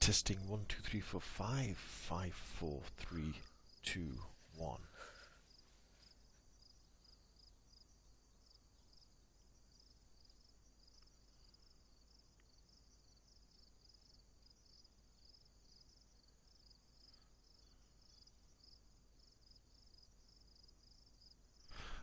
Testing 1 2 3 4 5 5 4 3 2 1.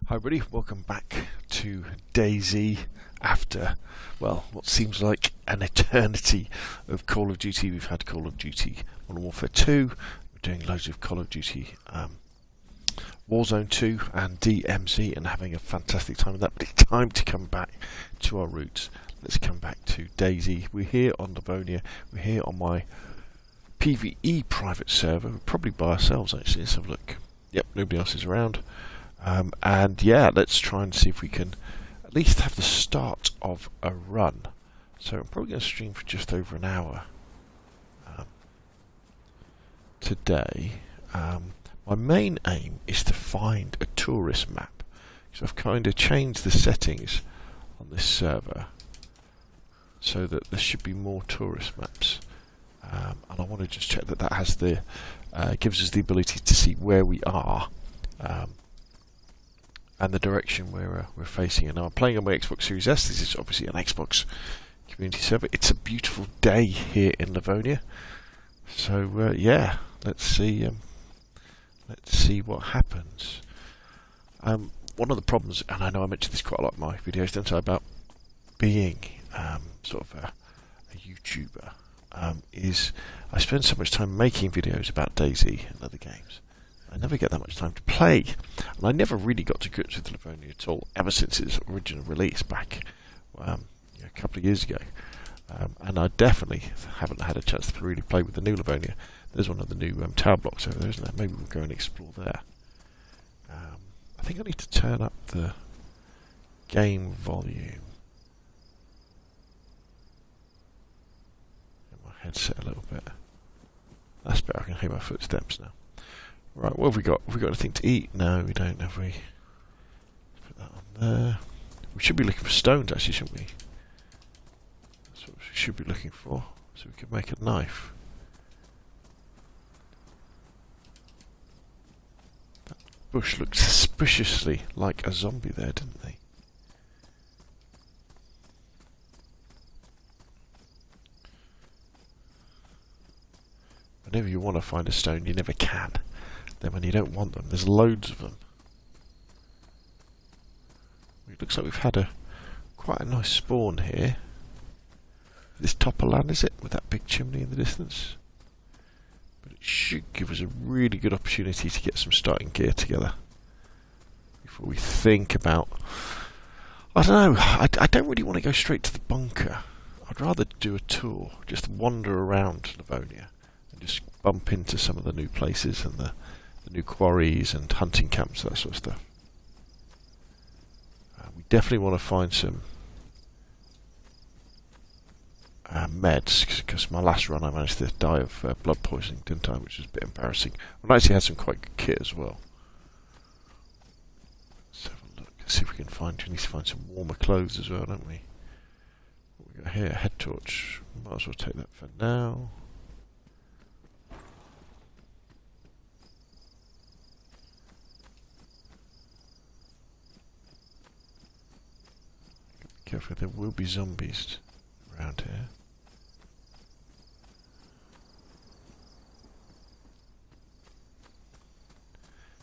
Hi everybody, welcome back to DayZ after, well, what seems like an eternity of Call of Duty. We've had Call of Duty Modern Warfare 2, we're doing loads of Call of Duty Warzone 2 and DMZ and having a fantastic time with that, but it's time to come back to our roots. Let's come back to DayZ. We're here on Livonia, we're here on my PvE private server, we're probably by ourselves actually. Let's have a look. Yep, nobody else is around. And yeah, let's try and see if we can at least have the start of a run. So I'm probably going to stream for just over an hour today. My main aim is to find a tourist map. So I've kind of changed the settings on this server so that there should be more tourist maps. And I want to just check that that has the gives us the ability to see where we are. And the direction we're facing. And now I'm playing on my Xbox Series S. This is obviously an Xbox community server. It's a beautiful day here in Livonia. So yeah, let's see what happens. One of the problems, and I know I mentioned this quite a lot in my videos, don't I, about being sort of a YouTuber, is I spend so much time making videos about DayZ and other games. I never get that much time to play, and I never really got to grips with Livonia at all ever since its original release back a couple of years ago. And I definitely haven't had a chance to really play with the new Livonia. There's one of the new tower blocks over there, isn't there? Maybe we'll go and explore there. I think I need to turn up the game volume in my headset a little bit. That's better. I can hear my footsteps now. Right, what have we got? Have we got anything to eat? No, we don't, have we? Put that on there. We should be looking for stones, actually, shouldn't we? That's what we should be looking for, so we can make a knife. That bush looked suspiciously like a zombie there, didn't they? Whenever you want to find a stone, you never can. Then when you don't want them, there's loads of them. It looks like we've had quite a nice spawn here. This top of land, is it? With that big chimney in the distance. But it should give us a really good opportunity to get some starting gear together before we think about... I don't know, I don't really want to go straight to the bunker. I'd rather do a tour, just wander around Livonia and just bump into some of the new places and the new quarries and hunting camps, that sort of stuff. We definitely want to find some meds, because my last run I managed to die of blood poisoning, didn't I, which was a bit embarrassing. I actually had some quite good kit as well. Let's have a look, let's see if we can find, we need to find some warmer clothes as well, don't we? What we got here, a head torch, might as well take that for now. Careful, there will be zombies around here.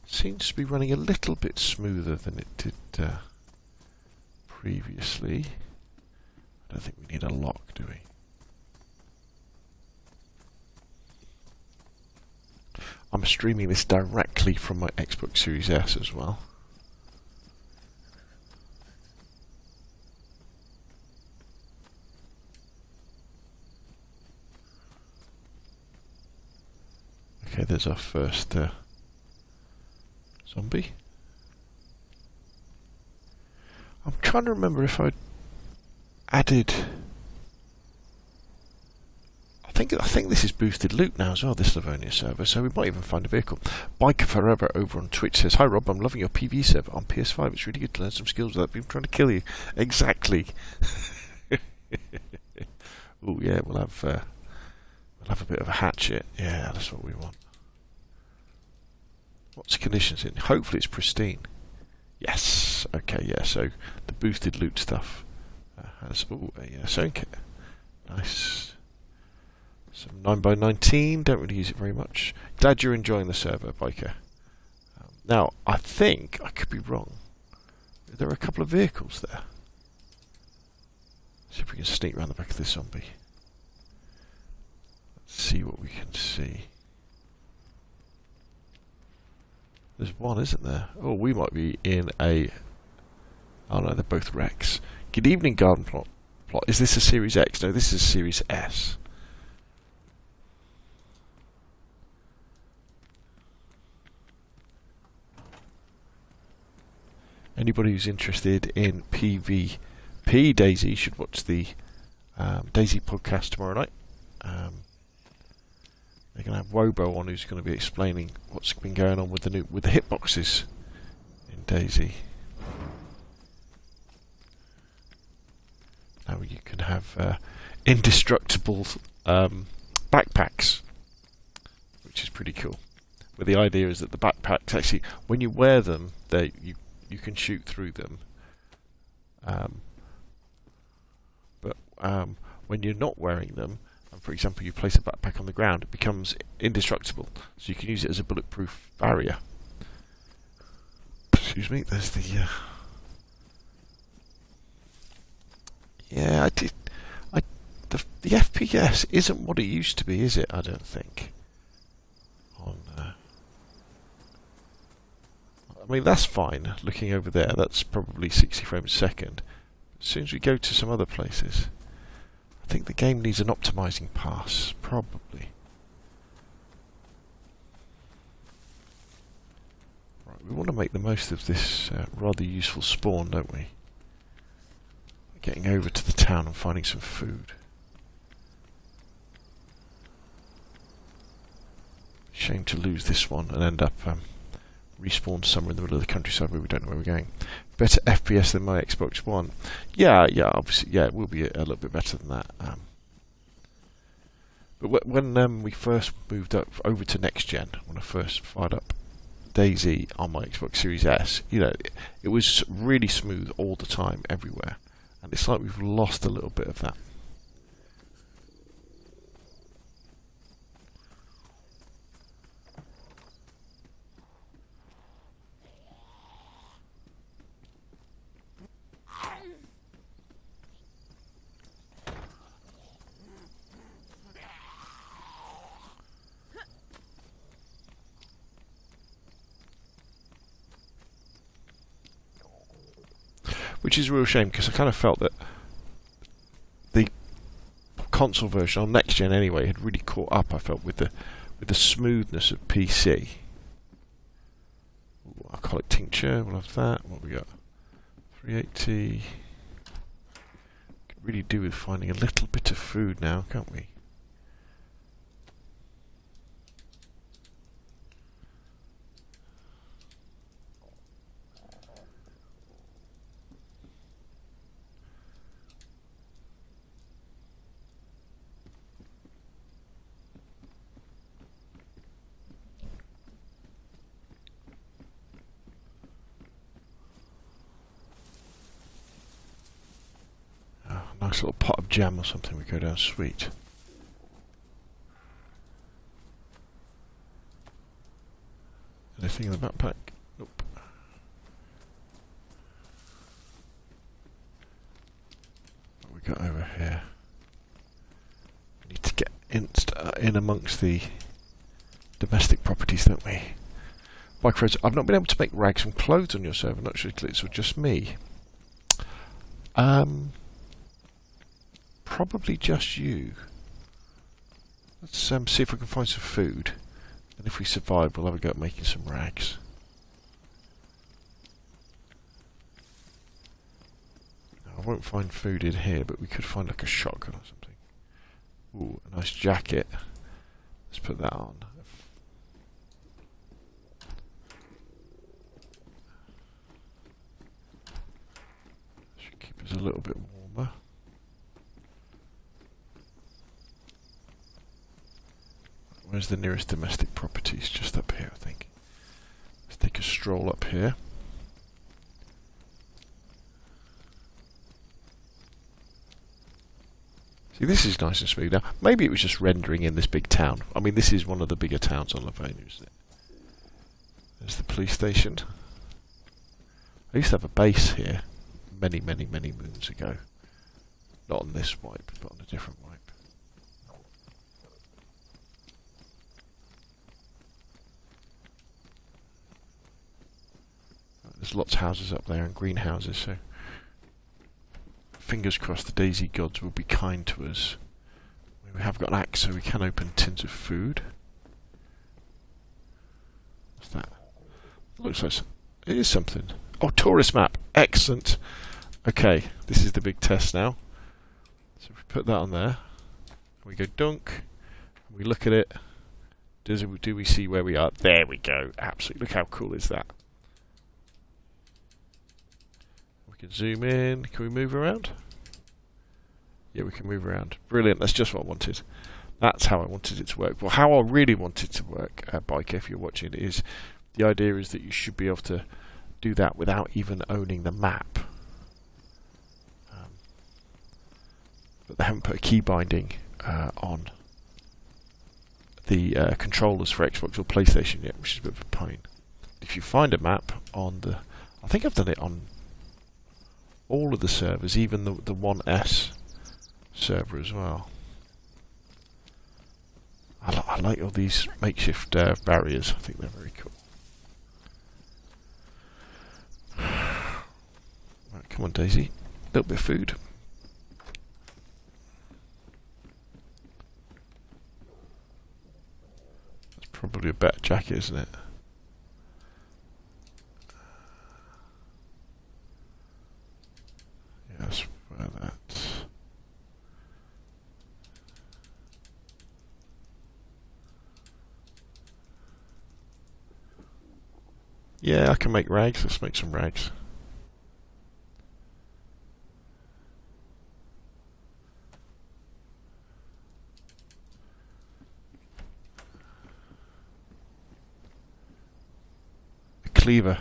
Seems to be running a little bit smoother than it did previously. I don't think we need a lock, do we? I'm streaming this directly from my Xbox Series S as well. Okay, there's our first zombie. I'm trying to remember if I added... I think this is boosted loot now as well, this Livonia server, so we might even find a vehicle. Biker Forever over on Twitch says, "Hi Rob, I'm loving your PvE server on PS5. It's really good to learn some skills without people trying to kill you." Exactly. Oh yeah, we'll have We'll have a bit of a hatchet. Yeah, that's what we want. What's the conditions in? Hopefully it's pristine. Yes. Okay, yeah, so the boosted loot stuff has... Oh, yeah, sewing kit. Nice. Some 9x19. Don't really use it very much. Glad you're enjoying the server, Biker. Now, I think... I could be wrong. There are a couple of vehicles there. See if we can sneak around the back of this zombie. Let's see what we can see. There's one, isn't there? Oh, we might be in a... Oh no, they're both wrecks. Good evening, Garden Plot. Is this a Series X? No, this is a Series S. Anybody who's interested in PvP DayZ should watch the DayZ podcast tomorrow night. They're going to have Wobo on, who's going to be explaining what's been going on with the hitboxes in DayZ. Now you can have indestructible backpacks, which is pretty cool. But the idea is that the backpacks actually, when you wear them, you can shoot through them. But when you're not wearing them, and for example you place a backpack on the ground, it becomes indestructible. So you can use it as a bulletproof barrier. Excuse me, there's the... Yeah, the FPS isn't what it used to be, is it? I don't think. I mean, that's fine. Looking over there, that's probably 60 frames a second. As soon as we go to some other places, I think the game needs an optimizing pass, probably. Right, we want to make the most of this rather useful spawn, don't we? Getting over to the town and finding some food. Shame to lose this one and end up respawn somewhere in the middle of the countryside where we don't know where we're going. Better FPS than my Xbox One. Yeah, obviously, yeah, it will be a little bit better than that. But when we first moved up over to next gen, when I first fired up DayZ on my Xbox Series S, you know, it was really smooth all the time, everywhere. And it's like we've lost a little bit of that. Which is a real shame, because I kind of felt that the console version, on next gen anyway, had really caught up, I felt, with the smoothness of PC. Ooh, I'll call it tincture, we'll have that. What have we got? 380. Could really do with finding a little bit of food now, can't we? Nice little pot of jam or something we go down sweet. Anything in the backpack? Nope. What we got over here? We need to get in amongst the domestic properties, don't we? Mike Rose, I've not been able to make rags and clothes on your server, not sure if it's just me. Probably just you. Let's see if we can find some food. And if we survive, we'll have a go at making some rags. Now, I won't find food in here, but we could find like a shotgun or something. Ooh, a nice jacket. Let's put that on. Should keep us a little bit warmer. Where's the nearest domestic properties? Just up here, I think. Let's take a stroll up here. See, this is nice and smooth now. Maybe it was just rendering in this big town. I mean, this is one of the bigger towns on Livonia, isn't it? There's the police station. I used to have a base here many moons ago. Not on this wipe, but on a different wipe. There's lots of houses up there and greenhouses, so fingers crossed the DayZ gods will be kind to us. We have got an axe, so we can open tins of food. What's that? It looks like it is something. Oh, tourist map. Excellent. Okay, this is the big test now. So if we put that on there, we go dunk, and we look at it. Do we see where we are? There we go. Absolutely. Look how cool is that. We can zoom in. Can we move around? Yeah, we can move around. Brilliant. That's just what I wanted. That's how I wanted it to work. Well, how I really want it to work, Biker, if you're watching, is the idea is that you should be able to do that without even owning the map. But they haven't put a key binding on the controllers for Xbox or PlayStation yet, which is a bit of a pain. If you find a map on the... I think I've done it on all of the servers, even the 1S server as well. I like all these makeshift barriers. I think they're very cool. Right, come on, DayZ. A little bit of food. That's probably a better jacket, isn't it? Yes, where that's... Yeah, I can make rags. Let's make some rags. A cleaver.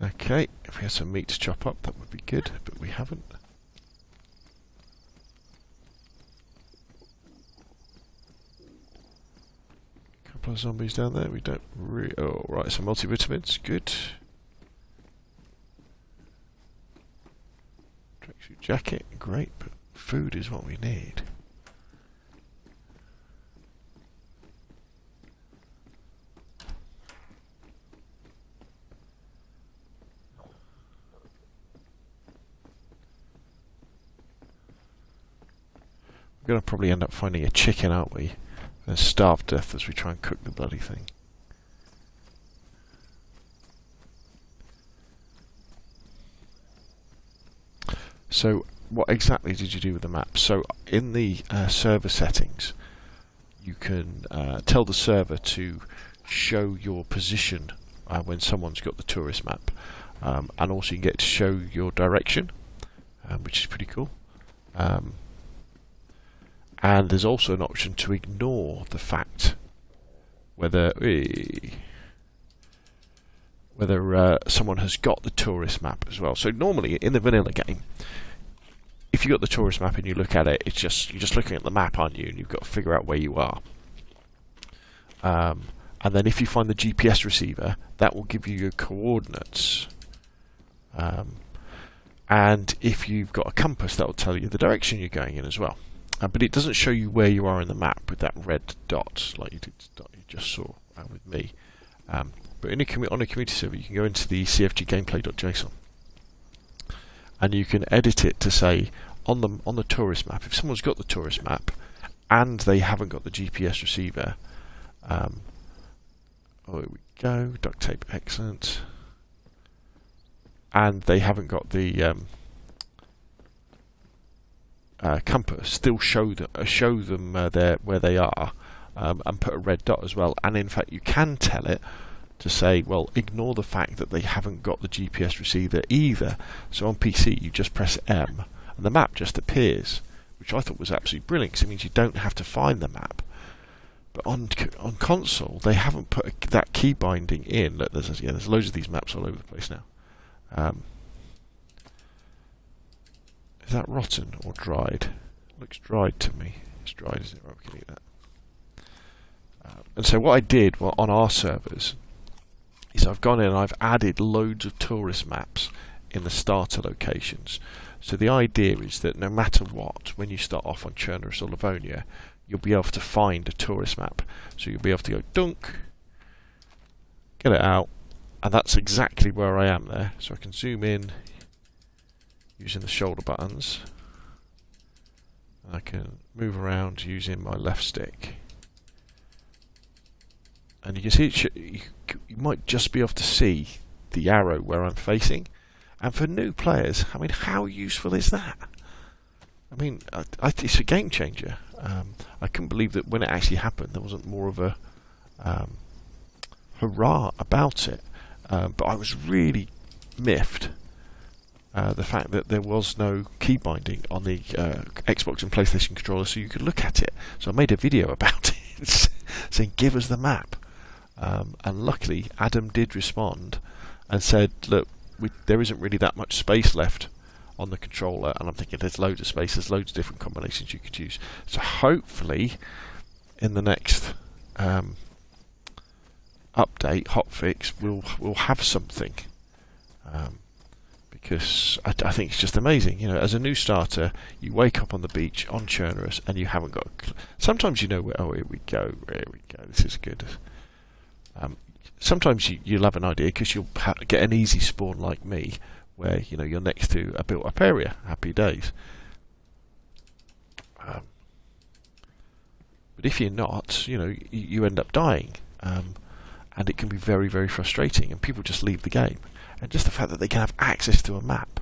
Okay, if we had some meat to chop up, that would be good, but we haven't. Couple of zombies down there. We don't really... Oh, right, some multivitamins. Good. Tracksuit jacket. Great, but food is what we need. We're going to probably end up finding a chicken, aren't we? And starve to death as we try and cook the bloody thing. So, what exactly did you do with the map? So, in the server settings, you can tell the server to show your position when someone's got the tourist map. And also you get to show your direction, which is pretty cool. And there's also an option to ignore the fact whether someone has got the tourist map as well. So normally in the vanilla game, if you've got the tourist map and you look at it, you're just looking at the map, aren't you? And you've got to figure out where you are. And then if you find the GPS receiver, that will give you your coordinates. And if you've got a compass, that will tell you the direction you're going in as well. But it doesn't show you where you are in the map with that red dot, like you just saw with me. But on a community server, you can go into the cfggameplay.json, and you can edit it to say on the tourist map. If someone's got the tourist map and they haven't got the GPS receiver, oh, here we go. Duct tape, excellent. And they haven't got the compass, still show them where they are, and put a red dot as well. And in fact, you can tell it to say, well, ignore the fact that they haven't got the GPS receiver either. So on PC, you just press M, and the map just appears which I thought was absolutely brilliant, because it means you don't have to find the map. But on console, they haven't put that key binding in. Look, there's loads of these maps all over the place now. Is that rotten or dried? Looks dried to me. It's dried, isn't it? Right, we can eat that. And so what I did on our servers is I've gone in and I've added loads of tourist maps in the starter locations. So the idea is that no matter what, when you start off on Chernerus or Livonia, you'll be able to find a tourist map. So you'll be able to go dunk, get it out, and that's exactly where I am there. So I can zoom in using the shoulder buttons. I can move around using my left stick. And you can see you might just be able to see the arrow where I'm facing. And for new players, I mean, how useful is that? I mean, it's a game changer. I couldn't believe that when it actually happened, there wasn't more of a hurrah about it. But I was really miffed the fact that there was no key binding on the Xbox and PlayStation controller, so you could look at it. So I made a video about it, saying, "Give us the map." And luckily, Adam did respond and said, "Look, there isn't really that much space left on the controller," and I'm thinking there's loads of space, there's loads of different combinations you could use. So hopefully in the next update, hotfix, we'll have something, because I think it's just amazing. You know, as a new starter, you wake up on the beach on Chernerus and you haven't got sometimes you know where, oh, here we go, this is good. Sometimes you'll have an idea because you'll get an easy spawn like me, where you know you're next to a built-up area. Happy days. But if you're not, you know, you end up dying, and it can be very, very frustrating. And people just leave the game. And just the fact that they can have access to a map,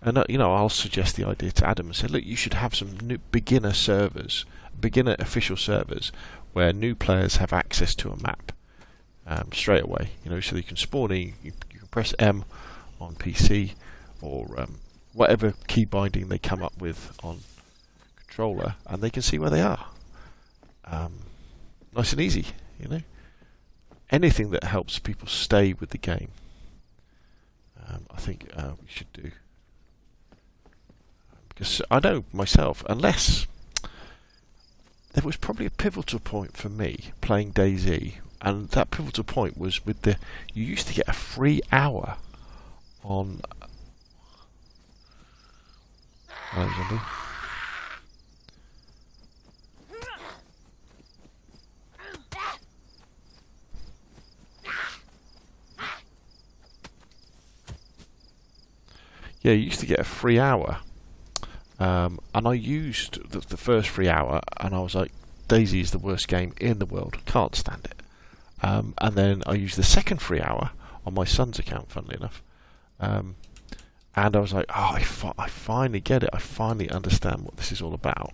and you know, I'll suggest the idea to Adam and say, look, you should have some new beginner servers, beginner official servers, where new players have access to a map. Straight away, you know, so you can spawn in, you can press M on PC or whatever key binding they come up with on controller, and they can see where they are. Nice and easy, you know. Anything that helps people stay with the game, I think we should do. Because I know myself, unless there was probably a pivotal point for me playing DayZ. And that pivotal point was with you used to get a free hour on. Yeah, you used to get a free hour, and I used the first free hour, and I was like, DayZ is the worst game in the world. Can't stand it. And then I used the second free hour on my son's account, funnily enough. And I was like, oh, I finally get it. I finally understand what this is all about.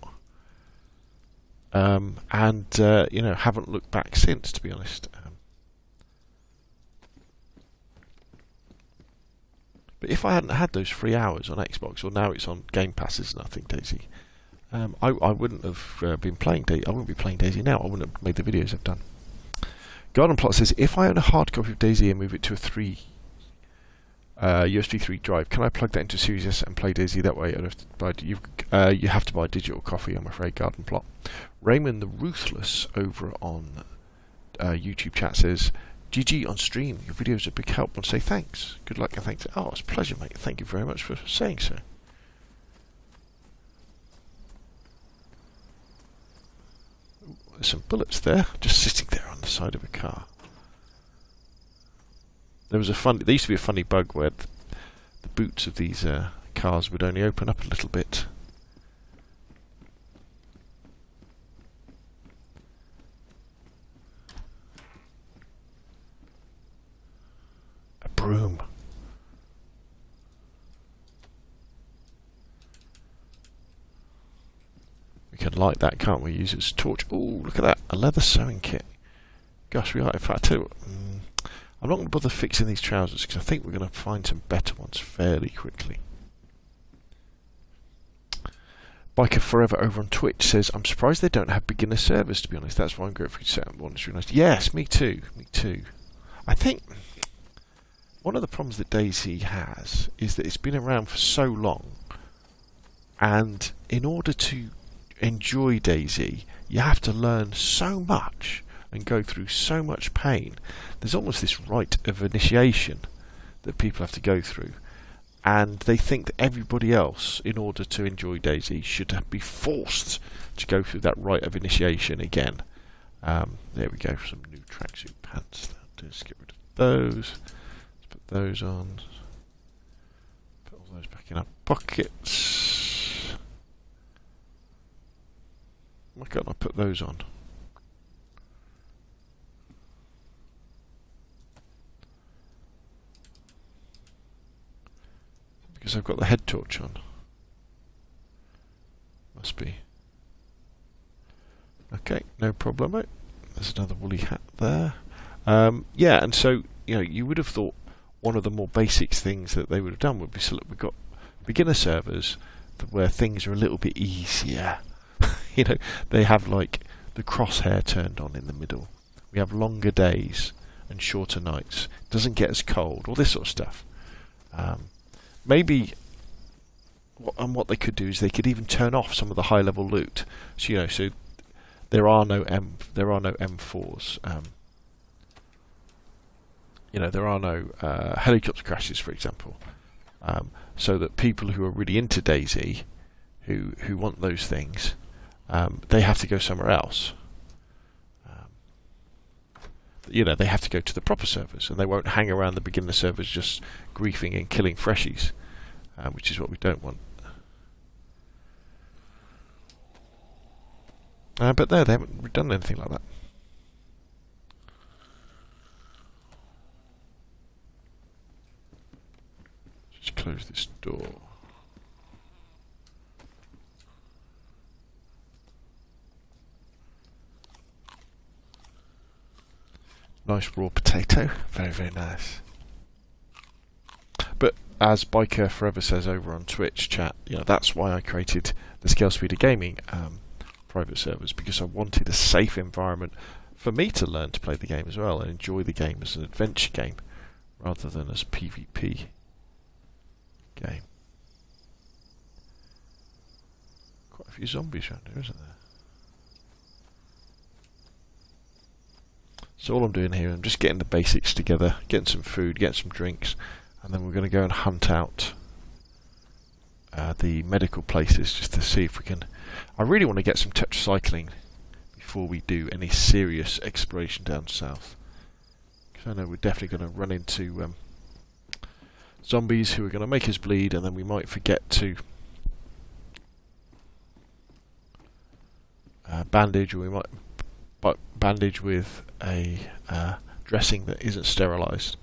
You know, haven't looked back since, to be honest. But if I hadn't had those 3 hours on Xbox, or now it's on Game Passes, and I think DayZ, I wouldn't have been playing DayZ. I wouldn't be playing DayZ now. I wouldn't have made the videos I've done. Garden Plot says, if I own a hard copy of DayZ and move it to a USB 3 drive, can I plug that into Series S and play DayZ that way? You have to buy a digital copy, I'm afraid, Garden Plot. Raymond the Ruthless over on YouTube chat says, GG on stream, your videos are a big help. I want to say thanks. Good luck and thanks. Oh, it's a pleasure, mate. Thank you very much for saying so. There's some bullets there, just sitting there on the side of a car. There used to be a funny bug where the boots of these cars would only open up a little bit. A broom. We can light that, can't we? Use it as a torch. Oh, look at that. A leather sewing kit. Gosh, we are. In fact, I tell you, I'm not going to bother fixing these trousers because I think we're going to find some better ones fairly quickly. Biker Forever over on Twitch says, I'm surprised they don't have beginner servers, to be honest. That's why I'm grateful to set up one. It's really nice. Yes, me too. Me too. I think one of the problems that DayZ has is that it's been around for so long, and in order to enjoy DayZ, you have to learn so much and go through so much pain. There's almost this rite of initiation that people have to go through, and they think that everybody else, in order to enjoy DayZ, should be forced to go through that rite of initiation again. There we go, some new tracksuit pants. Let's get rid of those. Let's put those on. Put all those back in our pockets. Why can't I put those on? Because I've got the head torch on. Must be. Okay, no problemo. There's another woolly hat there. Yeah, and so, you know, you would have thought one of the more basic things that they would have done would be, so look, we've got beginner servers where things are a little bit easier. You know, they have like the crosshair turned on in the middle. We have longer days and shorter nights. It doesn't get as cold, all this sort of stuff. Maybe, what they could do is they could even turn off some of the high level loot. So, you know, so there are no M4s. You know, there are no helicopter crashes, for example. So that people who are really into DayZ, who want those things, they have to go somewhere else. You know, they have to go to the proper servers, and they won't hang around the beginner servers just griefing and killing freshies, which is what we don't want. But no, they haven't done anything like that. Just close this door. Nice raw potato, very, very nice. But as Biker Forever says over on Twitch chat, you know, that's why I created the Scale Speeder Gaming private servers, because I wanted a safe environment for me to learn to play the game as well and enjoy the game as an adventure game rather than as a PvP game. Quite a few zombies around here, isn't there? So all I'm doing here, I'm just getting the basics together, getting some food, getting some drinks, and then we're going to go and hunt out the medical places just to see if we can. I really want to get some touch cycling before we do any serious exploration down south, because I know we're definitely going to run into zombies who are going to make us bleed, and then we might forget to bandage, or we might bandage with a dressing that isn't sterilised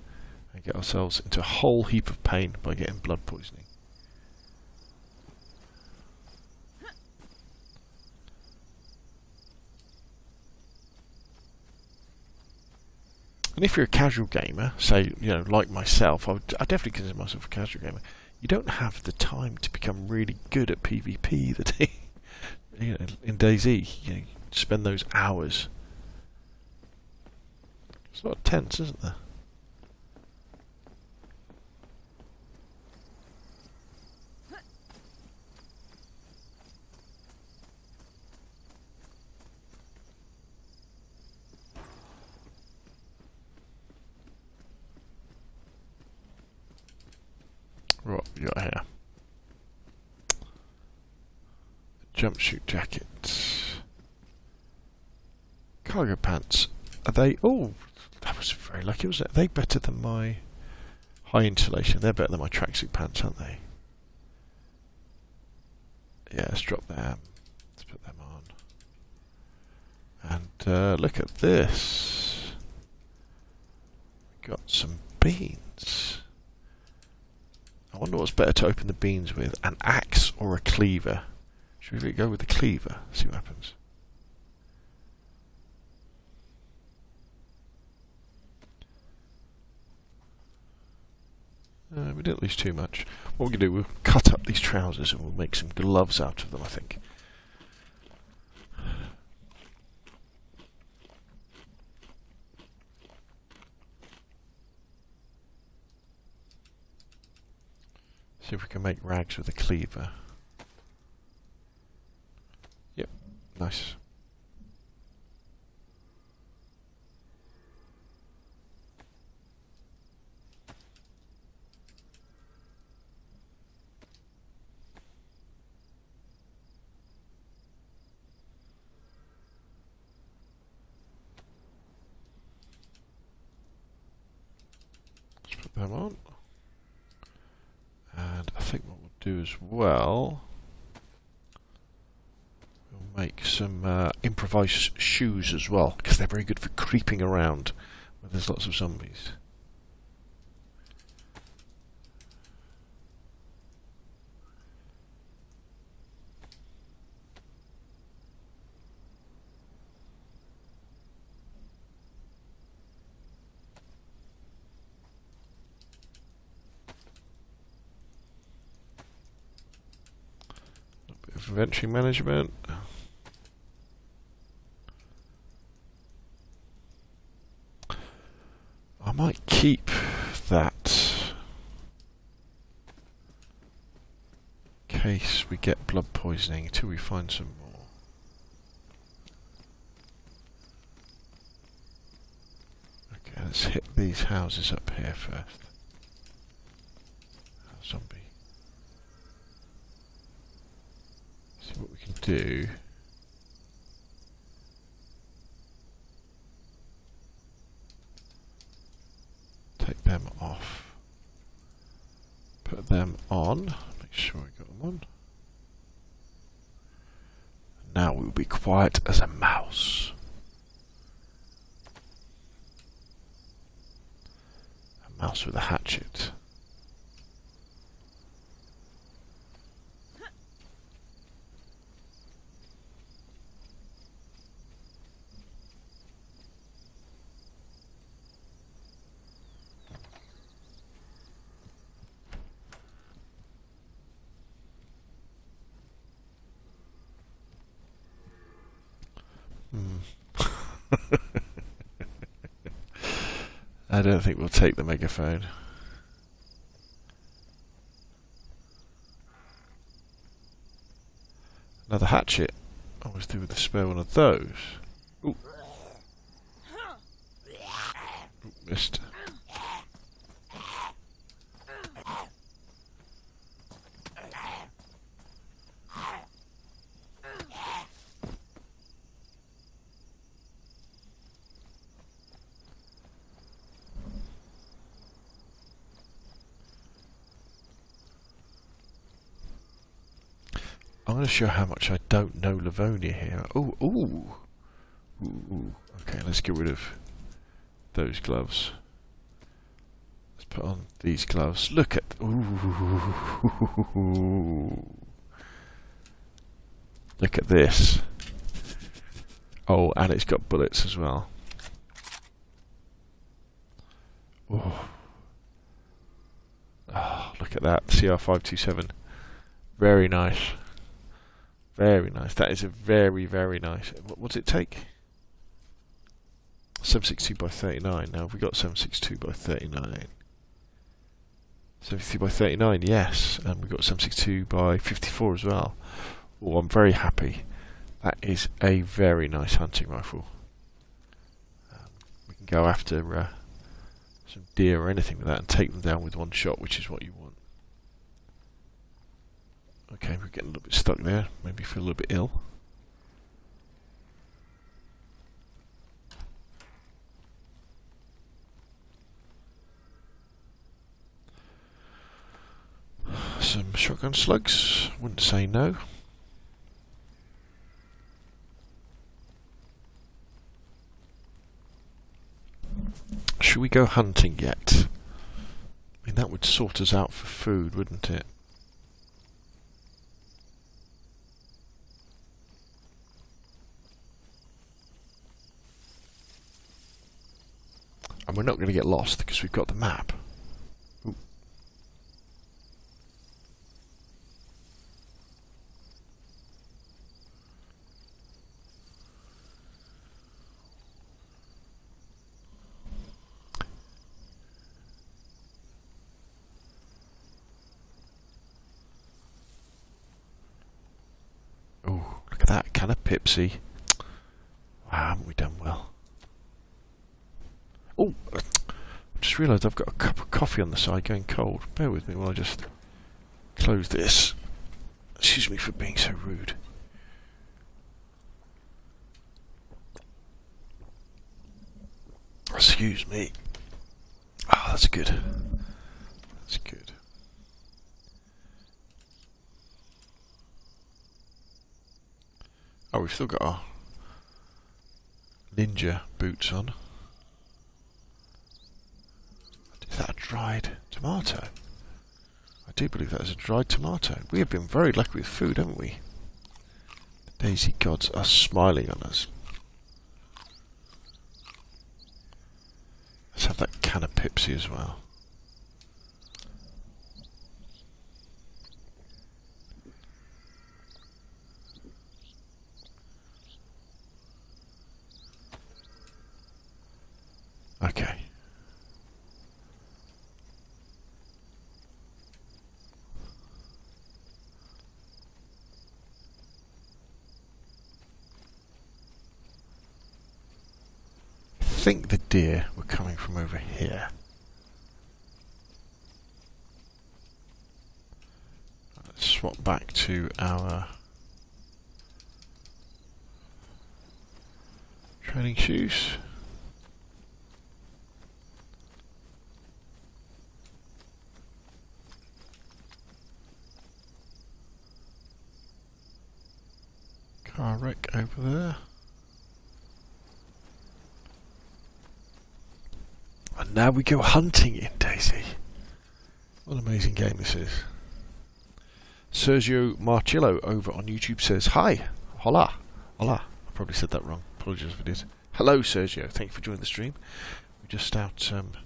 and get ourselves into a whole heap of pain by getting blood poisoning. And if you're a casual gamer, say, you know, like myself, I definitely consider myself a casual gamer. You don't have the time to become really good at PvP. That you know, in DayZ, you know, spend those hours. It's a lot of tents, isn't there? What we got here? Jumpsuit jackets. Cargo pants. Are they? Oh, that was very lucky, wasn't it? Are they better than my high insulation? They're better than my tracksuit pants, aren't they? Yeah, let's drop them. Let's put them on. And look at this. Got some beans. I wonder what's better to open the beans with, an axe or a cleaver. Should we go with the cleaver? See what happens. we didn't lose too much. What we're going to do, we'll cut up these trousers and we'll make some gloves out of them, I think. See if we can make rags with a cleaver. Yep, nice. Let's put them on. And I think what we'll do as well, we'll make some improvised shoes as well, because they're very good for creeping around when there's lots of zombies. Inventory management. I might keep that in case we get blood poisoning until we find some more. Okay, let's hit these houses up here first. Zombie. See what we can do. Take them off. Put them on. Make sure we got them on. Now we will be quiet as a mouse. A mouse with a hatchet. I don't think we'll take the megaphone. Another hatchet. I always do with a spare one of those. Ooh. Ooh, missed. I'm going to show how much I don't know Livonia here. Ooh, ooh. Ooh. Okay, let's get rid of those gloves. Let's put on these gloves. Look at... Ooh. Look at this. Oh, and it's got bullets as well. Oh. Oh, look at that. CR527. Very nice. Very nice. That is a very, very nice. What does it take? 762 by 39. Now, have we got 762 by 39? 762 by 39, yes. And we've got 762 by 54 as well. Oh, I'm very happy. That is a very nice hunting rifle. We can go after some deer or anything like that and take them down with one shot, which is what you want. Okay, we're getting a little bit stuck there. Maybe feel a little bit ill. Some shotgun slugs. Wouldn't say no. Should we go hunting yet? I mean, that would sort us out for food, wouldn't it? And we're not going to get lost because we've got the map. Ooh. at that, can of Pepsi. Wow, haven't we done well? Oh, I just realised I've got a cup of coffee on the side going cold. Bear with me while I just close this. Excuse me for being so rude. Excuse me. Ah, that's good. That's good. Oh, we've still got our ninja boots on. Is that a dried tomato? I do believe that is a dried tomato. We have been very lucky with food, haven't we? The DayZ gods are smiling on us. Let's have that can of Pepsi as well. Okay. I think the deer were coming from over here. Let's swap back to our training shoes. Car wreck over there. And now we go hunting in DayZ. What an amazing game this is. Sergio Marchillo over on YouTube says, "Hi, hola, hola." I probably said that wrong. Apologies if it is. Hello, Sergio. Thank you for joining the stream. We're just out on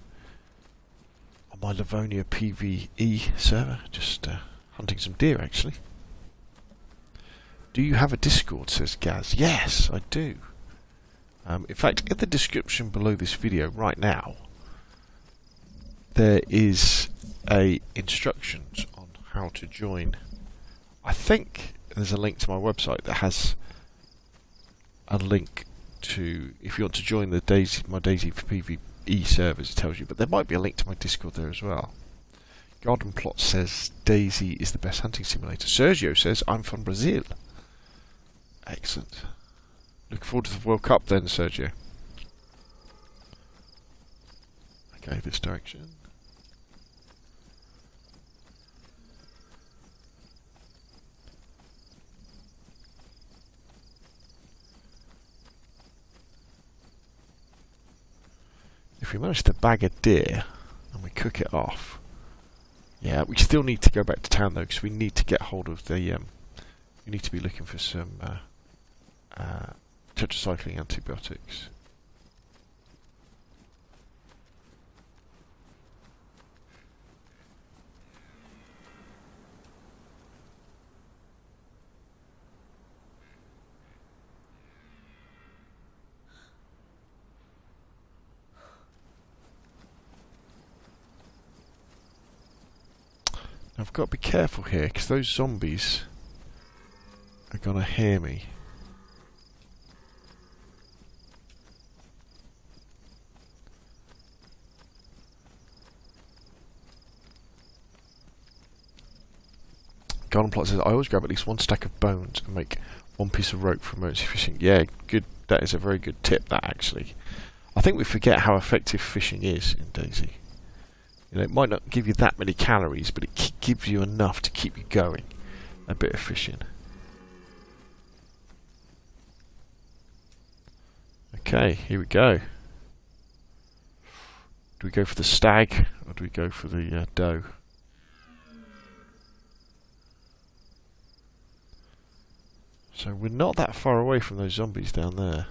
my Livonia PvE server, just hunting some deer, actually. Do you have a Discord, says Gaz. Yes, I do. In fact, in the description below this video right now, there is instructions on how to join. I think there's a link to my website that has a link to, if you want to join the DayZ, my DayZ for PvE servers, it tells you, but there might be a link to my Discord there as well. Garden Plot says DayZ is the best hunting simulator. Sergio says I'm from Brazil. Excellent. Looking forward to the World Cup then, Sergio. Okay, this direction. If we manage to bag a deer and we cook it off, yeah, we still need to go back to town though, because we need to get hold of the. We need to be looking for some tetracycline antibiotics. I've got to be careful here, because those zombies are going to hear me. Garden Plot says, I always grab at least one stack of bones and make one piece of rope for emergency fishing. Yeah, good. That is a very good tip, that, actually. I think we forget how effective fishing is in DayZ. You know, it might not give you that many calories, but it gives you enough to keep you going. A bit of fishing. Okay, here we go. Do we go for the stag, or do we go for the doe? So we're not that far away from those zombies down there.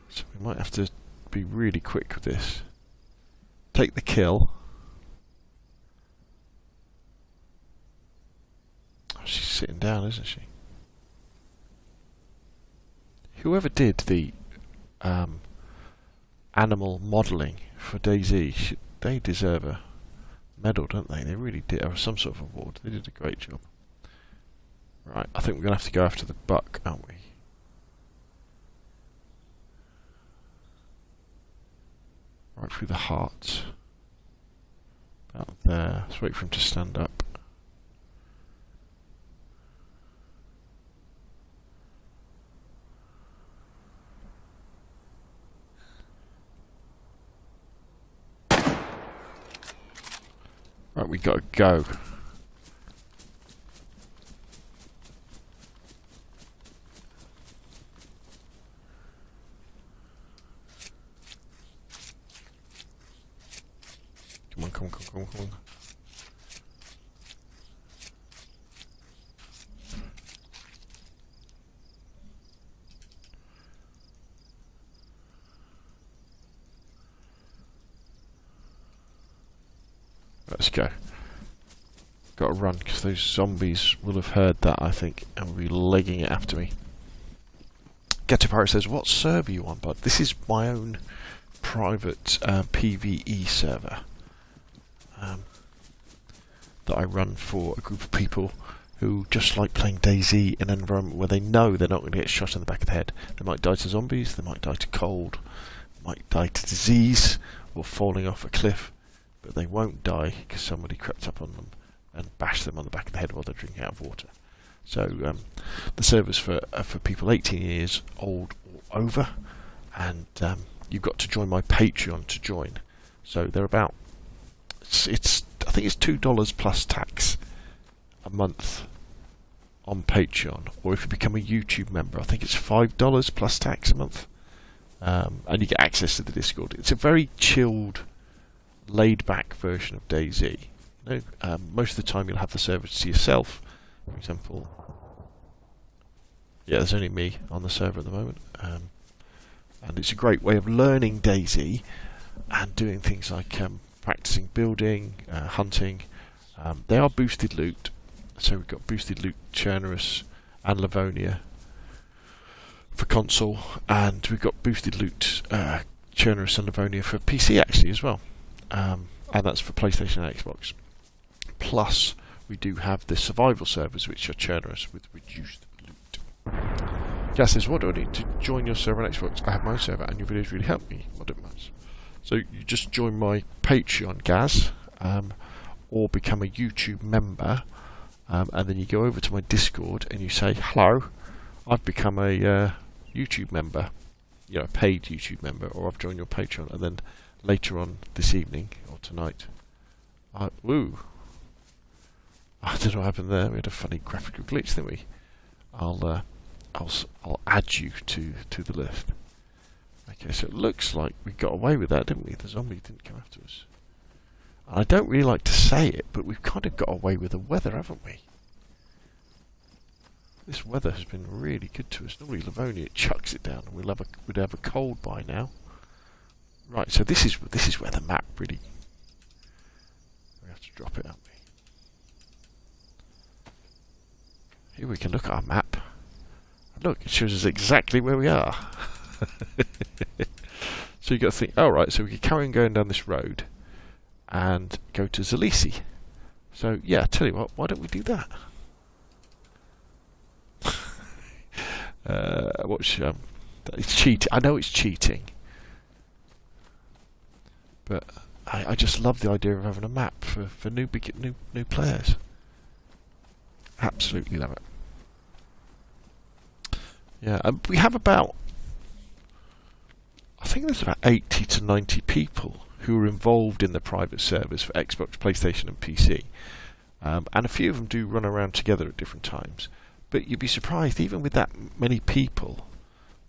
So we might have to be really quick with this. Take the kill. Oh, she's sitting down, isn't she? Whoever did the animal modelling for DayZ, they deserve a medal, don't they? They really did, or some sort of award. They did a great job. Right, I think we're going to have to go after the buck, aren't we? Right through the heart. About there. Let's wait for him to stand up. Right, we got to go. Come on, come on, come on, come on. Let's go. Got to run because those zombies will have heard that, I think, and will be legging it after me. Get to Pirate says, what server are you on, bud? This is my own private PvE server that I run for a group of people who just like playing DayZ in an environment where they know they're not going to get shot in the back of the head. They might die to zombies, they might die to cold, might die to disease or falling off a cliff, but they won't die because somebody crept up on them and bashed them on the back of the head while they're drinking out of water. So the server's for people 18 years old or over, and you've got to join my Patreon to join. So they're about, I think it's $2 plus tax a month on Patreon, or if you become a YouTube member, I think it's $5 plus tax a month, and you get access to the Discord. It's a very chilled, laid-back version of DayZ. You know, most of the time you'll have the server to yourself. For example, yeah, there's only me on the server at the moment, and it's a great way of learning DayZ and doing things like practicing building, hunting. They are boosted loot, so we've got boosted loot Chernarus and Livonia for console, and we've got boosted loot Chernarus and Livonia for PC actually as well, and that's for PlayStation and Xbox. Plus, we do have the survival servers, which are Chernarus with reduced loot. Gas says, what do I need to join your server on Xbox? I have my own server, and your videos really help me. What it matters. So you just join my Patreon, Gaz, or become a YouTube member, and then you go over to my Discord and you say, hello, I've become a YouTube member, you know, a paid YouTube member, or I've joined your Patreon, and then later on this evening or tonight, woo, I don't know what happened there. We had a funny graphical glitch, didn't we? I'll add you to the list. Okay, so it looks like we got away with that, didn't we? The zombie didn't come after us. And I don't really like to say it, but we've kind of got away with the weather, haven't we? This weather has been really good to us. Normally Livonia chucks it down, and we'd have a cold by now. Right, so this is where the map really. We have to drop it, haven't we? Here we can look at our map. And look, it shows us exactly where we are. So you got to think, oh right, so we could carry on going down this road and go to Zalisi. So yeah, tell you what, why don't we do that? It's cheating. I know it's cheating, but I just love the idea of having a map for new players. Absolutely love it. Yeah, we have about, I think there's about 80 to 90 people who are involved in the private servers for Xbox, PlayStation and PC. And a few of them do run around together at different times. But you'd be surprised, even with that many people,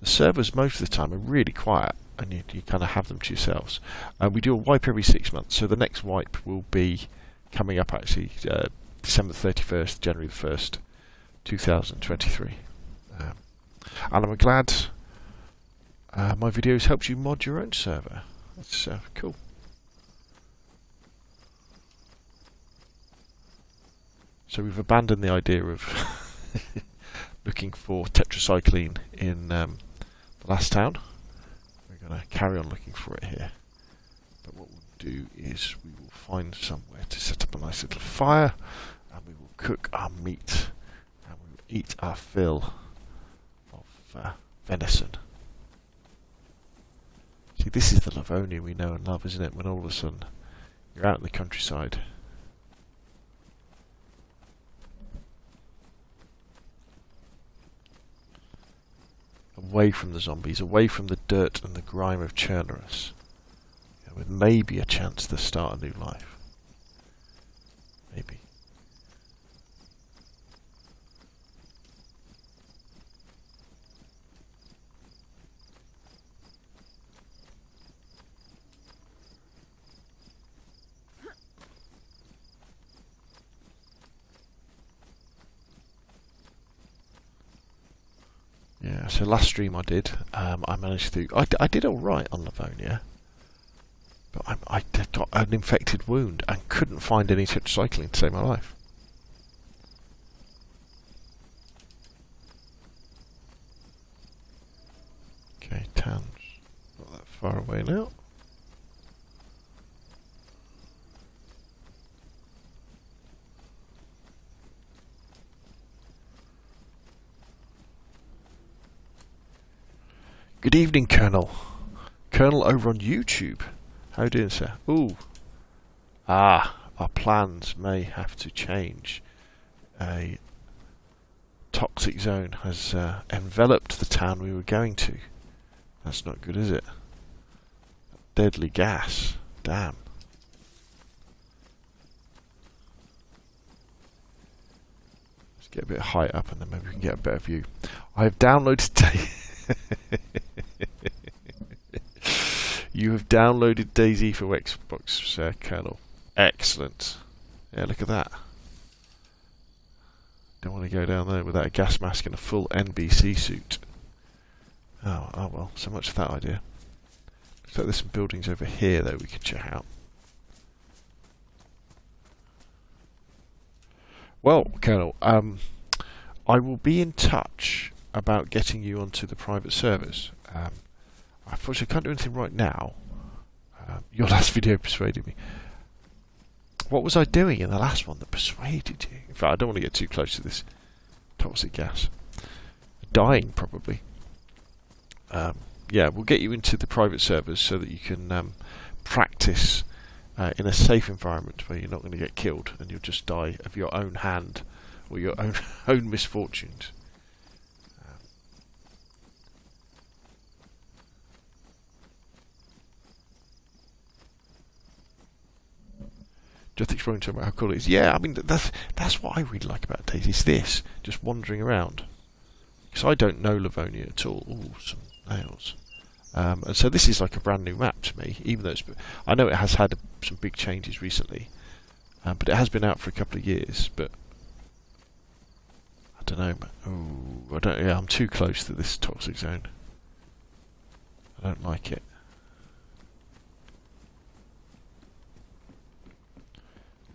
the servers most of the time are really quiet, and you kind of have them to yourselves. We do a wipe every 6 months, so the next wipe will be coming up actually December 31st, January the 1st, 2023. And I'm glad my videos helped you mod your own server. That's cool. So we've abandoned the idea of looking for tetracycline in the last town. We're going to carry on looking for it here. But what we'll do is we will find somewhere to set up a nice little fire, and we will cook our meat, and we will eat our fill of venison. See, this is the Livonia we know and love, isn't it? When all of a sudden you're out in the countryside. Away from the zombies, away from the dirt and the grime of Chernerus, with maybe a chance to start a new life. Maybe. Yeah, so last stream I did, I managed to... I did alright on Livonia, but I got an infected wound and couldn't find any tetracycline to save my life. Okay, town's not that far away now. Good evening, Colonel. Colonel over on YouTube. How are you doing, sir? Ooh. Ah, our plans may have to change. A toxic zone has enveloped the town we were going to. That's not good, is it? Deadly gas. Damn. Let's get a bit high up and then maybe we can get a better view. I have downloaded... You have downloaded DayZ for Xbox, Colonel. Excellent. Yeah, look at that. Don't want to go down there without a gas mask and a full NBC suit. Oh well, so much for that idea. Looks like there's some buildings over here though we could check out. Well, Colonel, I will be in touch about getting you onto the private servers. Unfortunately, I can't do anything right now. Your last video persuaded me. What was I doing in the last one that persuaded you? In fact, I don't want to get too close to this toxic gas. Dying, probably. Yeah, we'll get you into the private servers so that you can practice in a safe environment where you're not going to get killed and you'll just die of your own hand or your own misfortunes. Just exploring to about how cool it is. Yeah, I mean that's what I really like about DayZ. It's this, just wandering around. Because I don't know Livonia at all. Ooh, some nails. And so this is like a brand new map to me, even though it's, I know it has had some big changes recently, but it has been out for a couple of years. But I don't know. Ooh, I don't. Yeah, I'm too close to this toxic zone. I don't like it.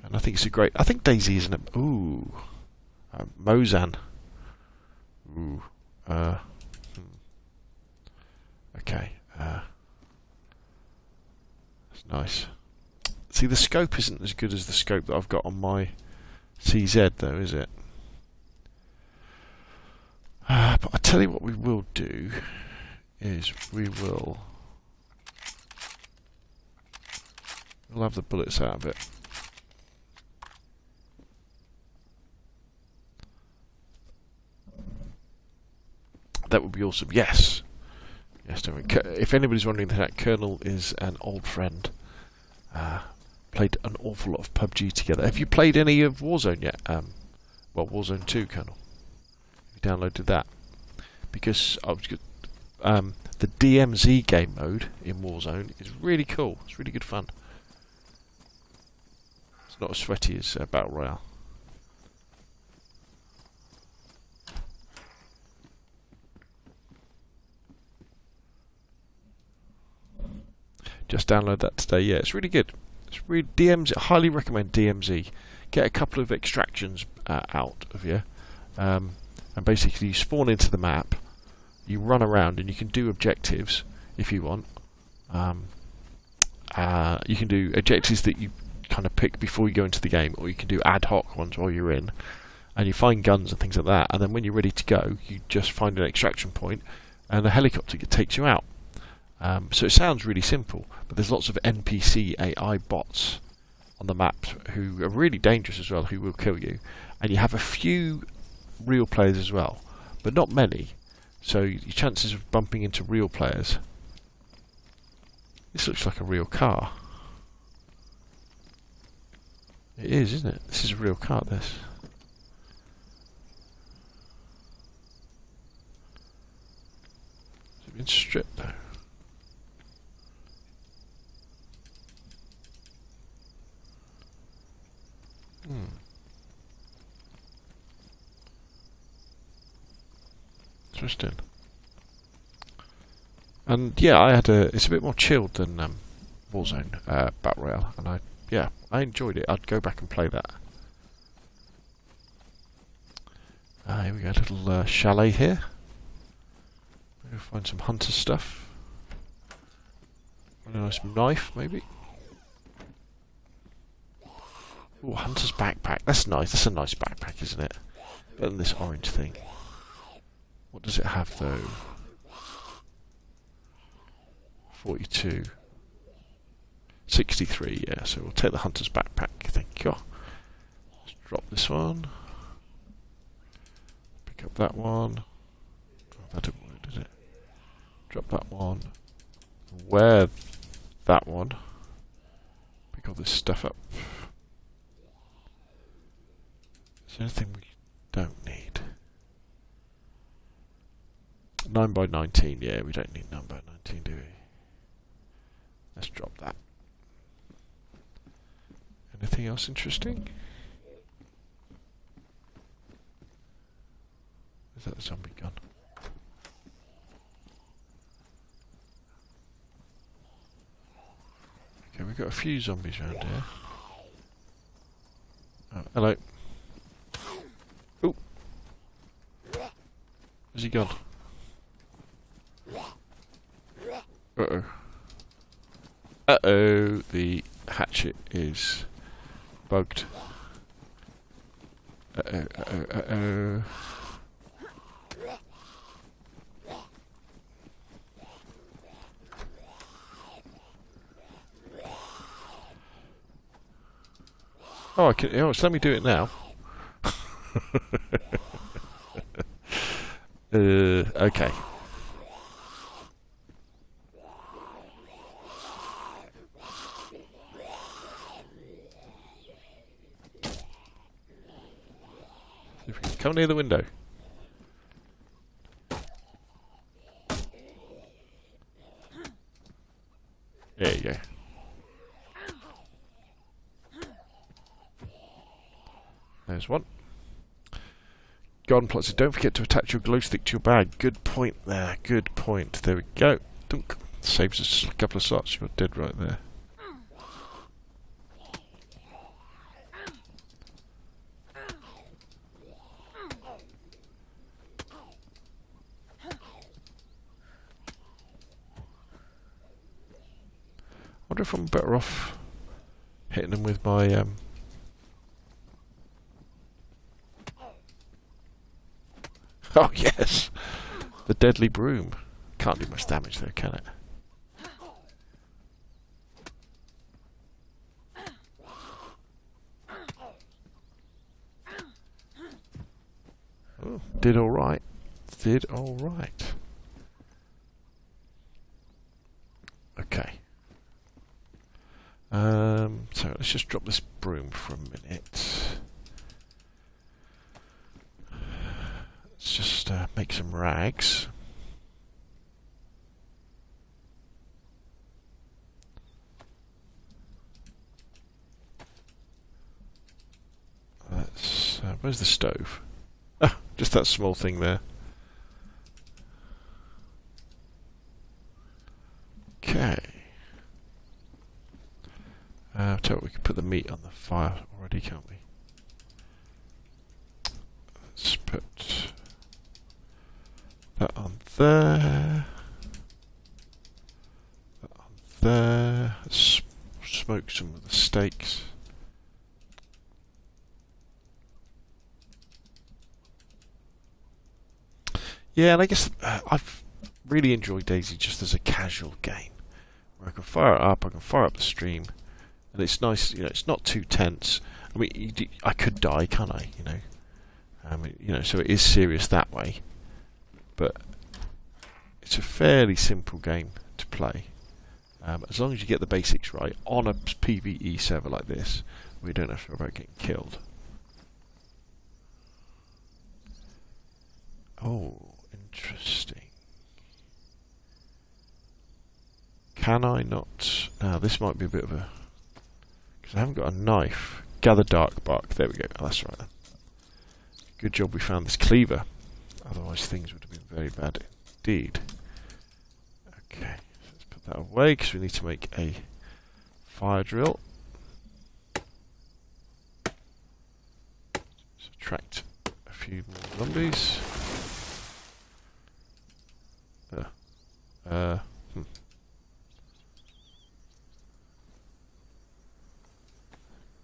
And I think it's a great... I think DayZ isn't a... Ooh. Mozan. Ooh. Okay. That's nice. See, the scope isn't as good as the scope that I've got on my CZ, though, is it? But I tell you what we will do is we'll have the bullets out of it. That would be awesome. Yes. Yes, if anybody's wondering, that Colonel is an old friend. Played an awful lot of PUBG together. Have you played any of Warzone yet? Well, Warzone 2, Colonel. Have you downloaded that? Because I was the DMZ game mode in Warzone is really cool. It's really good fun. It's not as sweaty as Battle Royale. Just download that today. Yeah, it's really good. It's really DMZ. I highly recommend DMZ. Get a couple of extractions out of you, and basically you spawn into the map. You run around and you can do objectives if you want. You can do objectives that you kind of pick before you go into the game, or you can do ad hoc ones while you're in. and you find guns and things like that, and then when you're ready to go, you just find an extraction point, and a helicopter takes you out. So it sounds really simple, but there's lots of NPC AI bots on the map who are really dangerous as well, who will kill you, and you have a few real players as well, but not many, so your chances of bumping into real players. This looks like a real car. It is, isn't it? This is a real car, this. Has it been stripped though? Interesting. And yeah, I had it's a bit more chilled than Warzone Battle Royale, and I enjoyed it. I'd go back and play that. Here we go, a little chalet here. Maybe find some hunter stuff. A nice knife, maybe. Oh, hunter's backpack. That's nice. That's a nice backpack, isn't it? Better than this orange thing. What does it have though? 42. 63, yeah, so we'll take the hunter's backpack, thank you. Let's drop this one. Pick up that one. Oh, that didn't work, did it? Drop that one. Wear that one. Pick all this stuff up. Is there anything we don't need? 9x19, yeah, we don't need 9x19, do we? Let's drop that. Anything else interesting? Is that the zombie gun? Okay, we've got a few zombies around here. Oh, hello. Oh! Where's he gone? Uh-oh. Uh-oh, the hatchet is bugged. Uh-oh, uh-oh, uh-oh. Oh, it's let me do it now. Okay. If we can come near the window. There you go. There's one. Garden plots. Don't forget to attach your glow stick to your bag. Good point there. Good point. There we go. Dunk. Saves us a couple of slots. You're dead right there. I wonder if I'm better off hitting them with my oh yes, the deadly broom. Can't do much damage though, can it? Oh, did all right. Did all right. Okay. So let's just drop this broom for a minute. Let's just make some rags. Let's, where's the stove? Ah, just that small thing there. Okay. Tell you what, we can put the meat on the fire already, can't we? Let's put that on there. That on there. Let's smoke some of the steaks. Yeah, and I guess I've really enjoyed DayZ just as a casual game, where I can fire it up, I can fire up the stream, and it's nice. You know, it's not too tense. I mean, I could die, can't I? You know, so it is serious that way, but it's a fairly simple game to play. As long as you get the basics right on a PvE server like this, we don't have to worry about getting killed. Oh, interesting. Can I not... Now, this might be a bit of a... Because I haven't got a knife. Gather dark bark. There we go. Oh, that's right then. Good job we found this cleaver. Otherwise things would have been very bad indeed. Okay. Let's put that away because we need to make a fire drill. Subtract a few more zombies.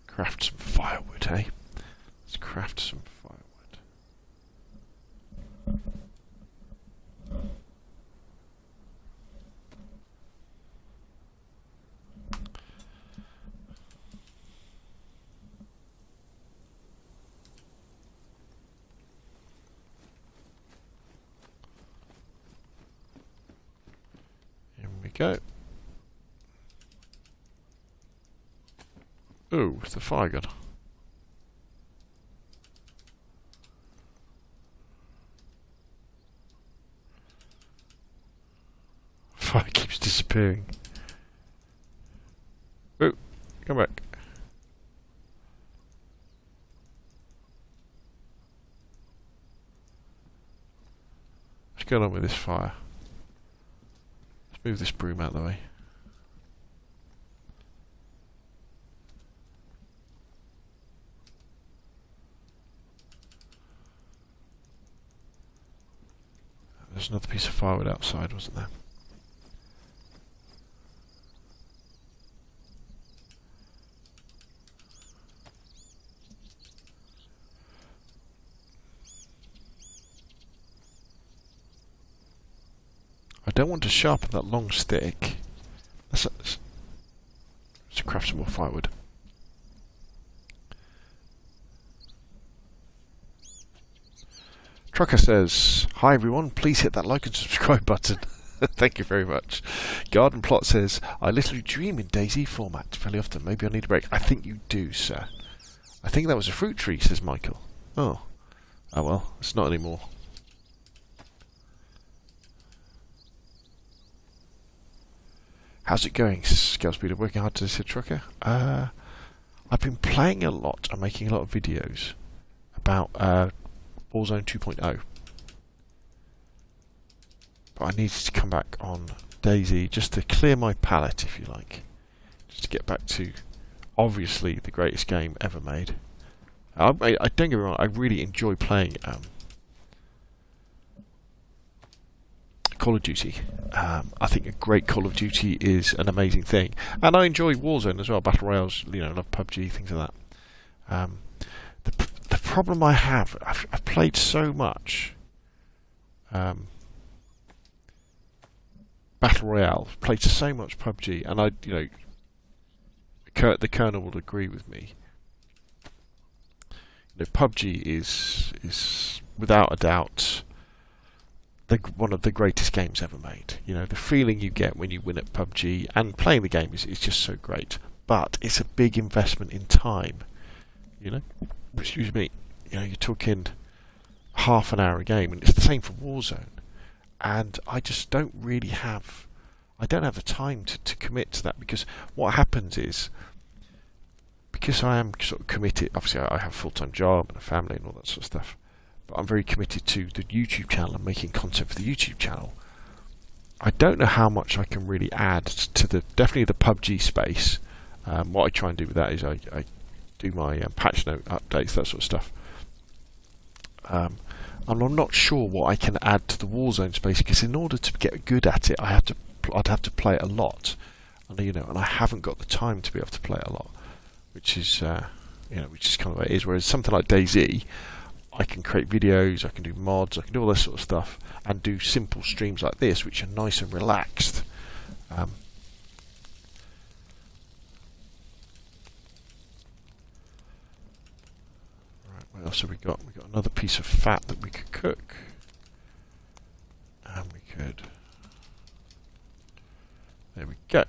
Craft some firewood, hey? Let's craft some firewood. Here we go. Ooh, it's the fire gun. Fire keeps disappearing. Ooh, come back. What's going on with this fire? Let's move this broom out of the way. There's another piece of firewood outside, wasn't there? I don't want to sharpen that long stick. Let's craft some more firewood. Trucker says, "Hi everyone, please hit that like and subscribe button." Thank you very much. Garden Plot says, "I literally dream in DayZ format fairly often. Maybe I need a break." I think you do, sir. I think that was a fruit tree, says Michael. Oh. Oh well, it's not anymore. How's it going, Scale Speeder? Working hard to hit Trucker? I've been playing a lot and making a lot of videos about Warzone 2.0. But I needed to come back on DayZ just to clear my palate, if you like. Just to get back to, obviously, the greatest game ever made. I don't get me wrong, I really enjoy playing Call of Duty. I think a great Call of Duty is an amazing thing. And I enjoy Warzone as well, Battle Royales, you know, love PUBG, things like that. The problem I have, I've played so much Battle Royale, played so much PUBG, and the Colonel will agree with me. You know, PUBG is without a doubt one of the greatest games ever made. You know, the feeling you get when you win at PUBG and playing the game is just so great. But it's a big investment in time. You know, excuse me. You know, you're talking half an hour a game, and it's the same for Warzone. And I just don't really have, I don't have the time to commit to that, because what happens is, because I am sort of committed, obviously I have a full-time job and a family and all that sort of stuff, but I'm very committed to the YouTube channel and making content for the YouTube channel. I don't know how much I can really add to definitely the PUBG space. What I try and do with that is I do my patch note updates, that sort of stuff. And I'm not sure what I can add to the Warzone space, because in order to get good at it, I'd have to play it a lot, and and I haven't got the time to be able to play it a lot, which is which is kind of what it is. Whereas something like DayZ, I can create videos, I can do mods, I can do all this sort of stuff, and do simple streams like this, which are nice and relaxed. Right, what else have we got? We've got another piece of fat that we could cook. And we could... There we go.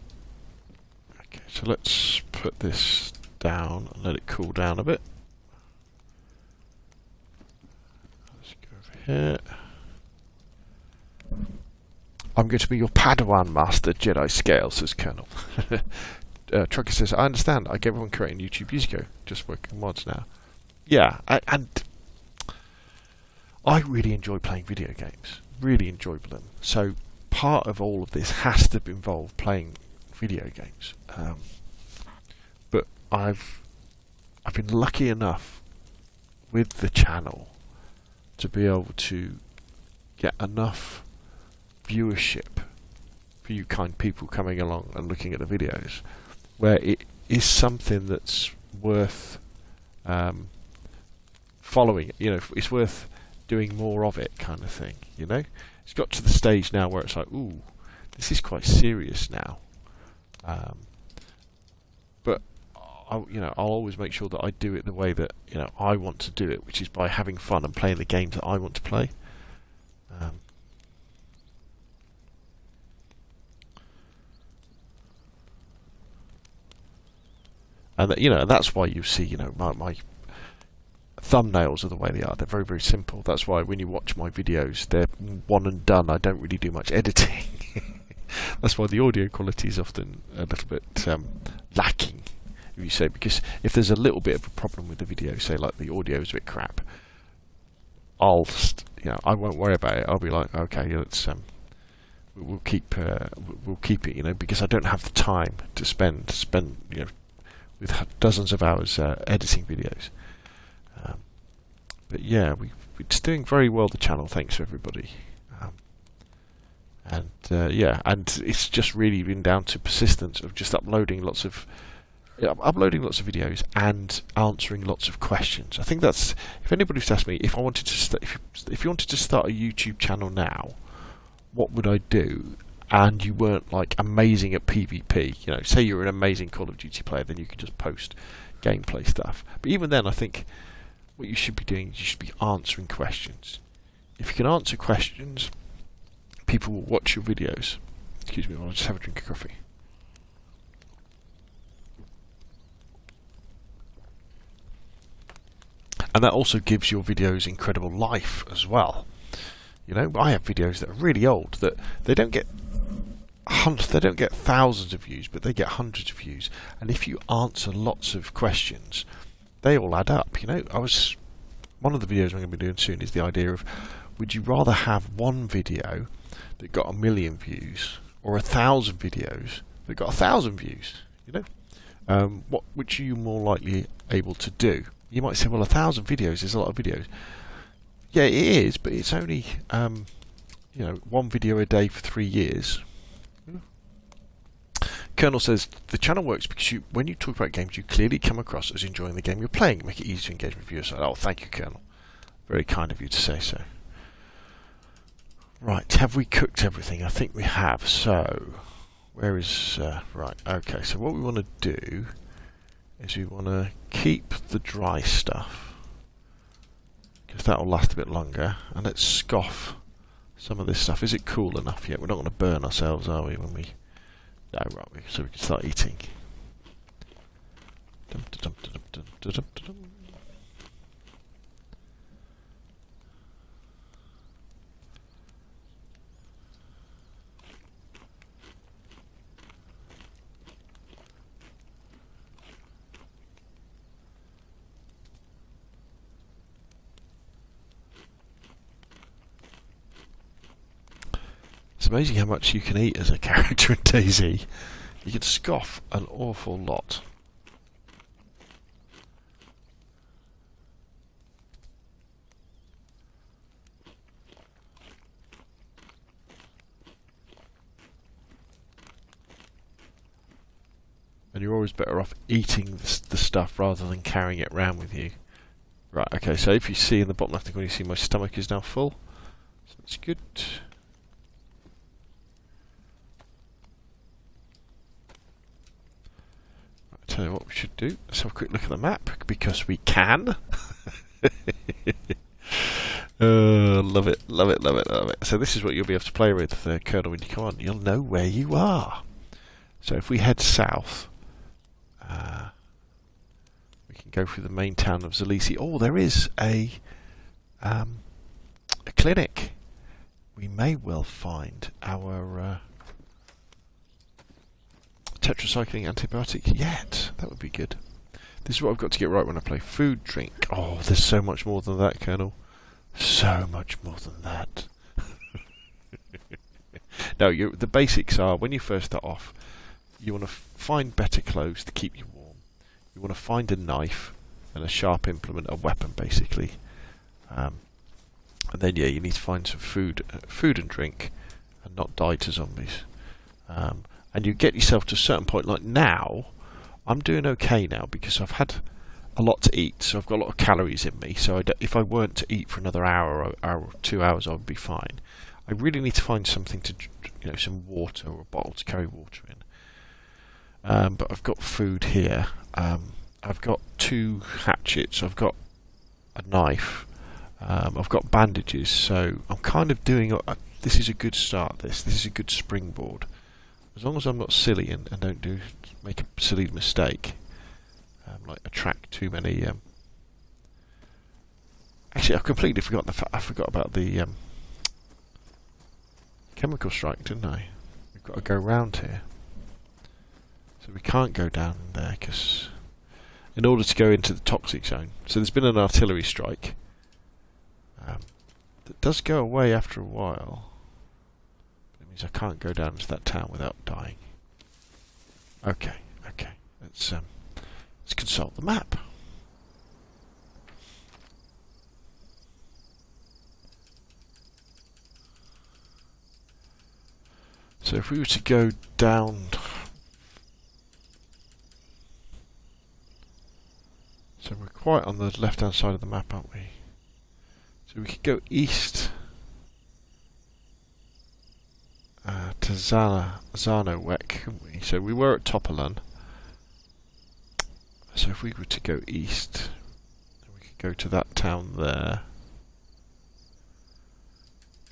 Okay, so let's put this down and let it cool down a bit. Let's go over here. I'm going to be your Padawan Master Jedi Scale, says Colonel. Trucker says, I understand. I gave everyone creating YouTube years ago. Just working mods now. Yeah, and I really enjoy playing video games. Really enjoy them. So part of all of this has to involve playing video games. But I've been lucky enough with the channel to be able to get enough viewership for you kind people coming along and looking at the videos, where it is something that's worth following. You know, it's worth doing more of it, kind of thing. You know, it's got to the stage now where it's like, ooh, this is quite serious now. But I'll always make sure that I do it the way that I want to do it, which is by having fun and playing the games that I want to play. And that's why you see my thumbnails are the way they are. They're very, very simple. That's why when you watch my videos, they're one and done. I don't really do much editing. That's why the audio quality is often a little bit lacking, if you say, because if there's a little bit of a problem with the video, say like the audio is a bit crap, I won't worry about it. I'll be like, okay, let's we'll keep it, because I don't have the time to spend with dozens of hours editing videos. But yeah, it's doing very well, the channel, thanks to everybody. And it's just really been down to persistence of just uploading lots of videos and answering lots of questions. I think that's, if anybody's asked me if you wanted to start a YouTube channel now, what would I do? And you weren't like amazing at PvP, say you're an amazing Call of Duty player, then you could just post gameplay stuff. But even then, I think what you should be doing is you should be answering questions. If you can answer questions, people will watch your videos. Excuse me while I just have a drink of coffee. And that also gives your videos incredible life as well. I have videos that are really old that they don't get thousands of views, but they get hundreds of views. And if you answer lots of questions, they all add up. One of the videos I'm going to be doing soon is the idea of, would you rather have one video that got 1 million views or 1,000 videos that got 1,000 views? Which are you more likely able to do? You might say, well, 1,000 videos is a lot of videos. Yeah, it is, but it's only one video a day for 3 years. Colonel says, the channel works because when you talk about games, you clearly come across as enjoying the game you're playing. Make it easy to engage with viewers. Oh, thank you, Colonel. Very kind of you to say so. Right, have we cooked everything? I think we have. So, where is... right, okay, so what we want to do is we want to keep the dry stuff, because that will last a bit longer. And let's scoff some of this stuff. Is it cool enough yet? We're not going to burn ourselves, are we, when we... No, right, so we can start eating. It's amazing how much you can eat as a character in DayZ. You can scoff an awful lot. And you're always better off eating the stuff rather than carrying it around with you. Right, okay, so if you see in the bottom left corner, you see my stomach is now full. So that's good. Right, I'll tell you what we should do. Let's have a quick look at the map, because we can. Love it, love it, love it, love it. So this is what you'll be able to play with, Colonel, when you come on. You'll know where you are. So if we head south, we can go through the main town of Zalisi. Oh, there is a clinic. We may well find our tetracycline antibiotic yet. That would be good. This is what I've got to get right when I play. Food, drink. Oh, there's so much more than that, Colonel. So much more than that. No, the basics are, when you first start off, you want to find better clothes to keep you warm. You want to find a knife and a sharp implement, a weapon, basically. And then, yeah, you need to find some food and drink, and not die to zombies. And you get yourself to a certain point. Like now, I'm doing okay now because I've had a lot to eat, so I've got a lot of calories in me. So if I weren't to eat for another hour or 2 hours, I would be fine. I really need to find something to, some water or a bottle to carry water in. But I've got food here. I've got 2 hatchets. I've got a knife. I've got bandages. So I'm kind of doing. This is a good start. This is a good springboard. As long as I'm not silly and don't make a silly mistake, like attract too many. Actually, I've completely forgotten I forgot about the chemical strike, didn't I? We've got to go round here. So we can't go down there because in order to go into the toxic zone. So there's been an artillery strike that does go away after a while. It means I can't go down into that town without dying. Okay. Let's consult the map. So if we were to go down, so we're quite on the left hand side of the map, aren't we? So we could go east to Zarnowek, couldn't we? So we were at Topolan. So if we were to go east, we could go to that town there.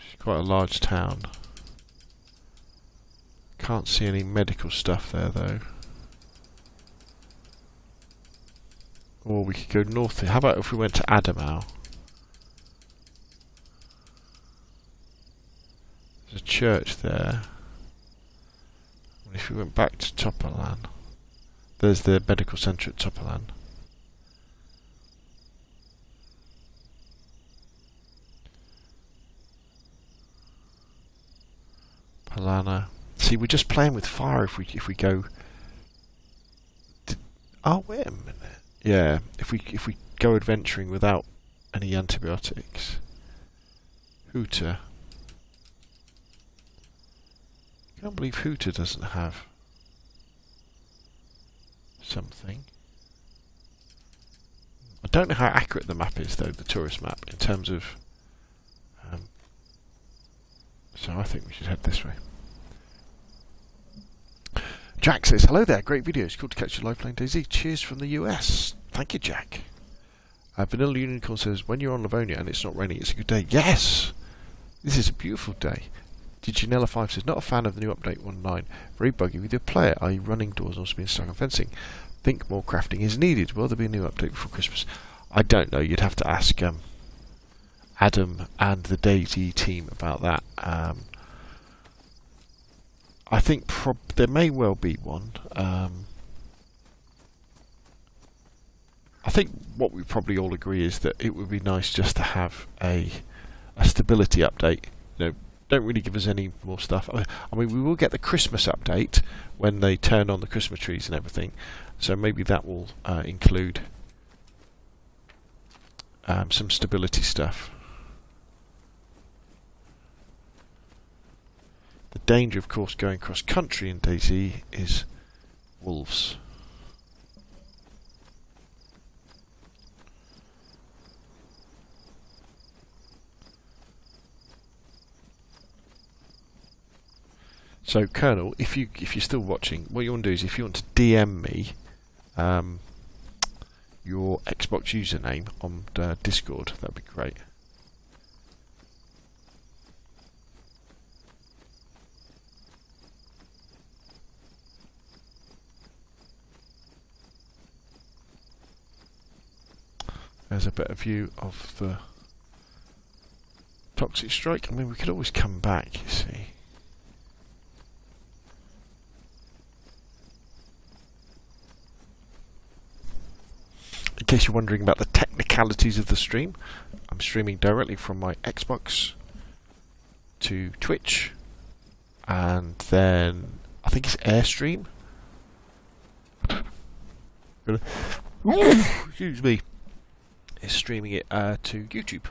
It's quite a large town. Can't see any medical stuff there though. Or we could go north. How about if we went to Adamau? There's a church there. And if we went back to Topolan, there's the medical centre at Topolan. Palana. See, we're just playing with fire if we go. Oh, wait a minute. Yeah, if we go adventuring without any antibiotics. Hooter. Can't believe Hooter doesn't have something. I don't know how accurate the map is though, the tourist map, in terms of so I think we should head this way. Jack says, hello there, great video, it's cool to catch you live playing DayZ. Cheers from the US. Thank you, Jack. Vanilla Unicorn says, when you're on Livonia and it's not raining, it's a good day. Yes! This is a beautiful day. Diginella 5 says, not a fan of the new update 1.9. Very buggy with your player, i.e. running doors and also being stuck on fencing. Think more crafting is needed. Will there be a new update before Christmas? I don't know. You'd have to ask Adam and the DayZ team about that. I think there may well be one. I think what we probably all agree is that it would be nice just to have a stability update. Don't really give us any more stuff. I mean, we will get the Christmas update when they turn on the Christmas trees and everything. So maybe that will include some stability stuff. The danger, of course, going cross country in DayZ is wolves. So, Colonel, if you're still watching, what you want to do is, if you want to DM me your Xbox username on Discord, that'd be great. There's a better view of the Toxic Strike. I mean, we could always come back, you see. In case you're wondering about the technicalities of the stream, I'm streaming directly from my Xbox to Twitch, and then I think it's Airstream. Excuse me. Is streaming it to YouTube.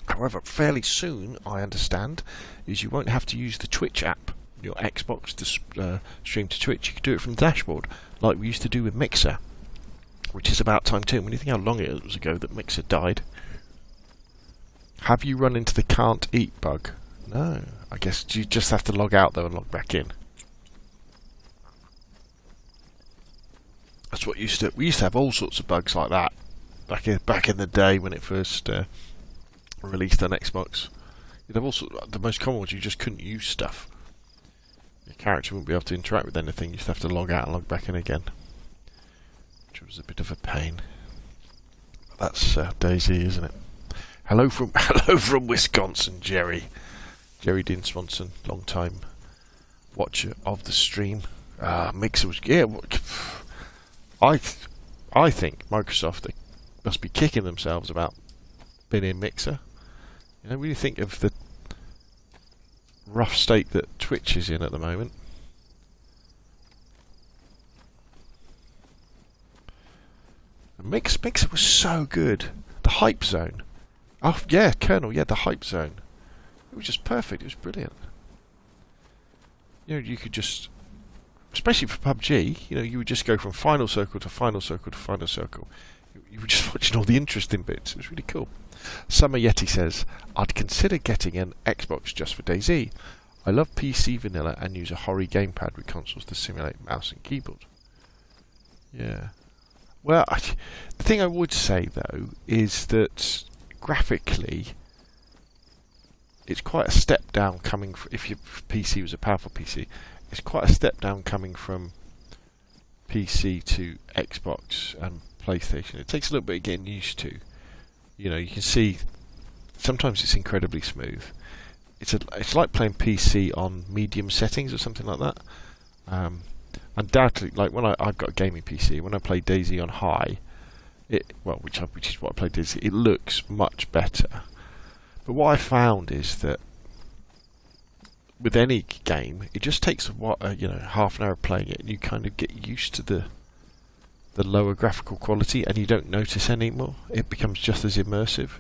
However, fairly soon, I understand, is you won't have to use the Twitch app, your Xbox, to stream to Twitch. You can do it from the dashboard, like we used to do with Mixer, which is about time too. When you think how long it was ago that Mixer died. Have you run into the can't eat bug? No. I guess you just have to log out though and log back in. That's what we used to have all sorts of bugs like that back in the day when it first released on Xbox. You'd have all sorts. The most common ones, you just couldn't use stuff. Your character wouldn't be able to interact with anything. You just have to log out and log back in again, which was a bit of a pain. But that's DayZ, isn't it? Hello from Wisconsin, Jerry. Jerry Dean Swanson, long time watcher of the stream. Mixer was I think Microsoft, they must be kicking themselves about being in Mixer. You know, when you think of the rough state that Twitch is in at the moment. Mixer was so good. The hype zone. Oh yeah, Colonel, yeah, the hype zone. It was just perfect, it was brilliant. You know, you could just, especially for PUBG, you know, you would just go from final circle to final circle to final circle. You were just watching all the interesting bits. It was really cool. Summer Yeti says, I'd consider getting an Xbox just for DayZ. I love PC vanilla and use a Hori gamepad with consoles to simulate mouse and keyboard. Yeah. Well, the thing I would say, though, is that graphically, it's quite a step down coming from, if your PC was a powerful PC, it's quite a step down coming from PC to Xbox and PlayStation. It takes a little bit of getting used to. You know, you can see sometimes it's incredibly smooth. It's like playing PC on medium settings or something like that. Undoubtedly, like when I've got a gaming PC, when I play DayZ on high, which is what I play DayZ, it looks much better. But what I found is that with any game, it just takes half an hour of playing it, and you kind of get used to the lower graphical quality, and you don't notice anymore. It becomes just as immersive.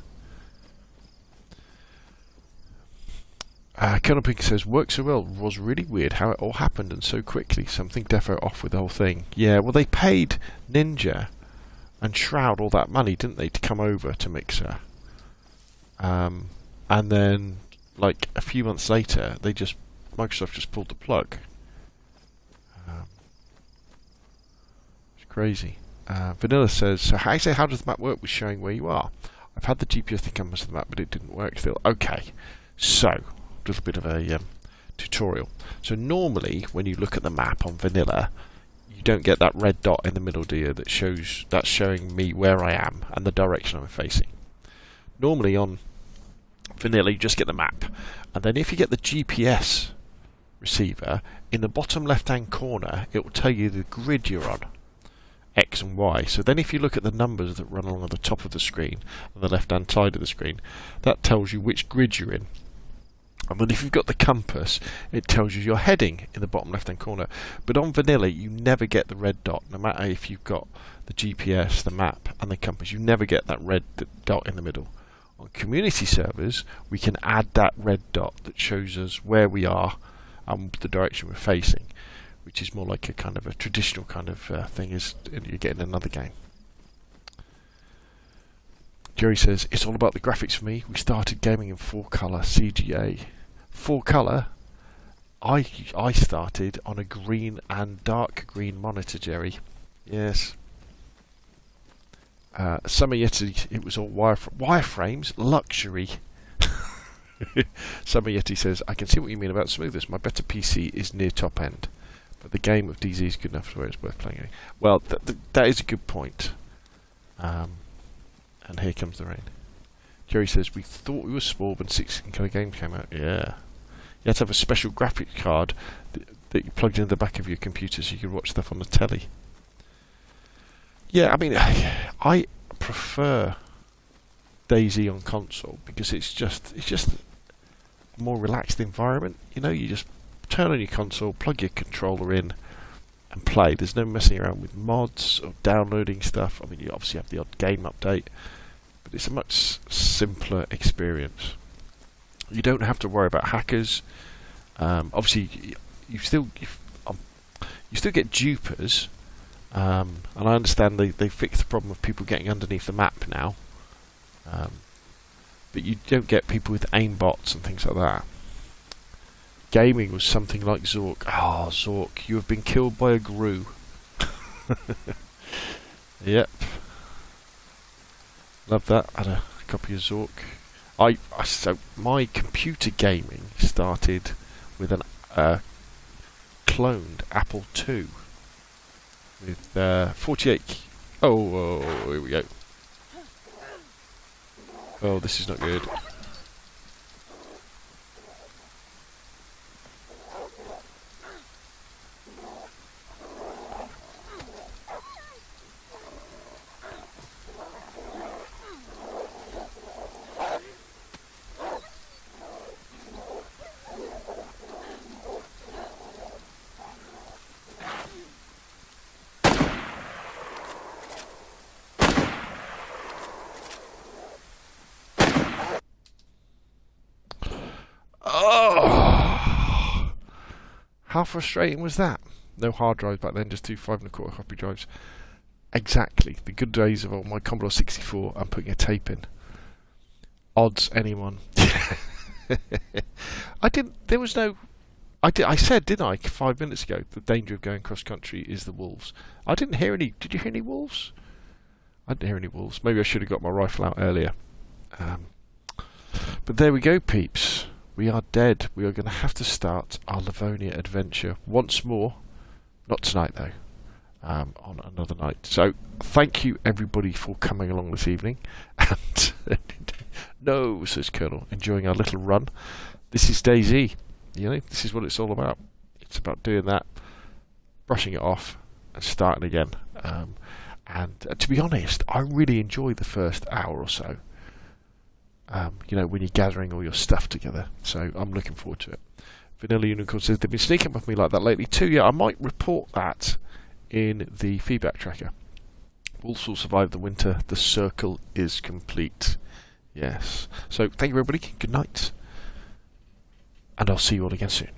Colonel Pink says, worked so well, was really weird how it all happened and so quickly. Something defo off with the whole thing. Yeah, well, they paid Ninja and Shroud all that money, didn't they, to come over to Mixer. And then, like, a few months later, Microsoft just pulled the plug. It's crazy. Vanilla says, so how does the map work with showing where you are? I've had the GPS think I must have the map, but it didn't work still. Okay, so a little bit of a tutorial. So normally, when you look at the map on Vanilla, you don't get that red dot in the middle, do you? That's showing me where I am and the direction I'm facing. Normally on Vanilla, you just get the map, and then if you get the GPS receiver, in the bottom left-hand corner, it will tell you the grid you're on. X and Y. So then if you look at the numbers that run along at the top of the screen, on the left-hand side of the screen, that tells you which grid you're in. And then if you've got the compass, it tells you your heading in the bottom left-hand corner. But on Vanilla, you never get the red dot, no matter if you've got the GPS, the map, and the compass. You never get that red dot in the middle. On community servers, we can add that red dot that shows us where we are and the direction we're facing, which is more like a kind of a traditional kind of thing as you get in another game. Jerry says, it's all about the graphics for me. We started gaming in 4-color CGA. 4-color? I started on a green and dark green monitor, Jerry. Yes. Summer Yeti, it was all wireframes, luxury. Summer Yeti says, I can see what you mean about smoothness. My better PC is near top end, but the game of DayZ is good enough to where it's worth playing. Well, that is a good point. And here comes the rain. Jerry says, we thought we were small when 16-colour games came out. Yeah. You had to have a special graphics card that you plugged into the back of your computer so you could watch stuff on the telly. Yeah, I mean, I prefer DayZ on console because it's just a more relaxed environment. You know, you just turn on your console, plug your controller in, and play. There's no messing around with mods or downloading stuff. I mean, you obviously have the odd game update, but it's a much simpler experience. You don't have to worry about hackers. Obviously, you still get dupers, and I understand they fixed the problem of people getting underneath the map now. But you don't get people with aimbots and things like that. Gaming was something like Zork. Oh, Zork, you have been killed by a grue. Yep. Love that. I had a copy of Zork. So my computer gaming started with an cloned Apple II with 48. Oh, here we go. Oh, this is not good. Oh, how frustrating was that? No hard drives back then, just two 5¼ copy drives. Exactly, the good days of my Commodore 64 and putting a tape in. Odds anyone. I said, didn't I, 5 minutes ago, the danger of going cross country is the wolves. I didn't hear any. Did you hear any wolves? I didn't hear any wolves. Maybe I should have got my rifle out earlier. But there we go, peeps. We are dead. We are going to have to start our Livonia adventure once more. Not tonight, though. On another night. So, thank you, everybody, for coming along this evening. And no, says Colonel, enjoying our little run. This is DayZ. You know, this is what it's all about. It's about doing that, brushing it off, and starting again. And to be honest, I really enjoyed the first hour or so. You know, when you're gathering all your stuff together. So I'm looking forward to it. Vanilla Unicorn says they've been sneaking up with me like that lately too. Yeah, I might report that in the feedback tracker. Wolves will survive the winter. The circle is complete. Yes. So thank you, everybody. Good night. And I'll see you all again soon.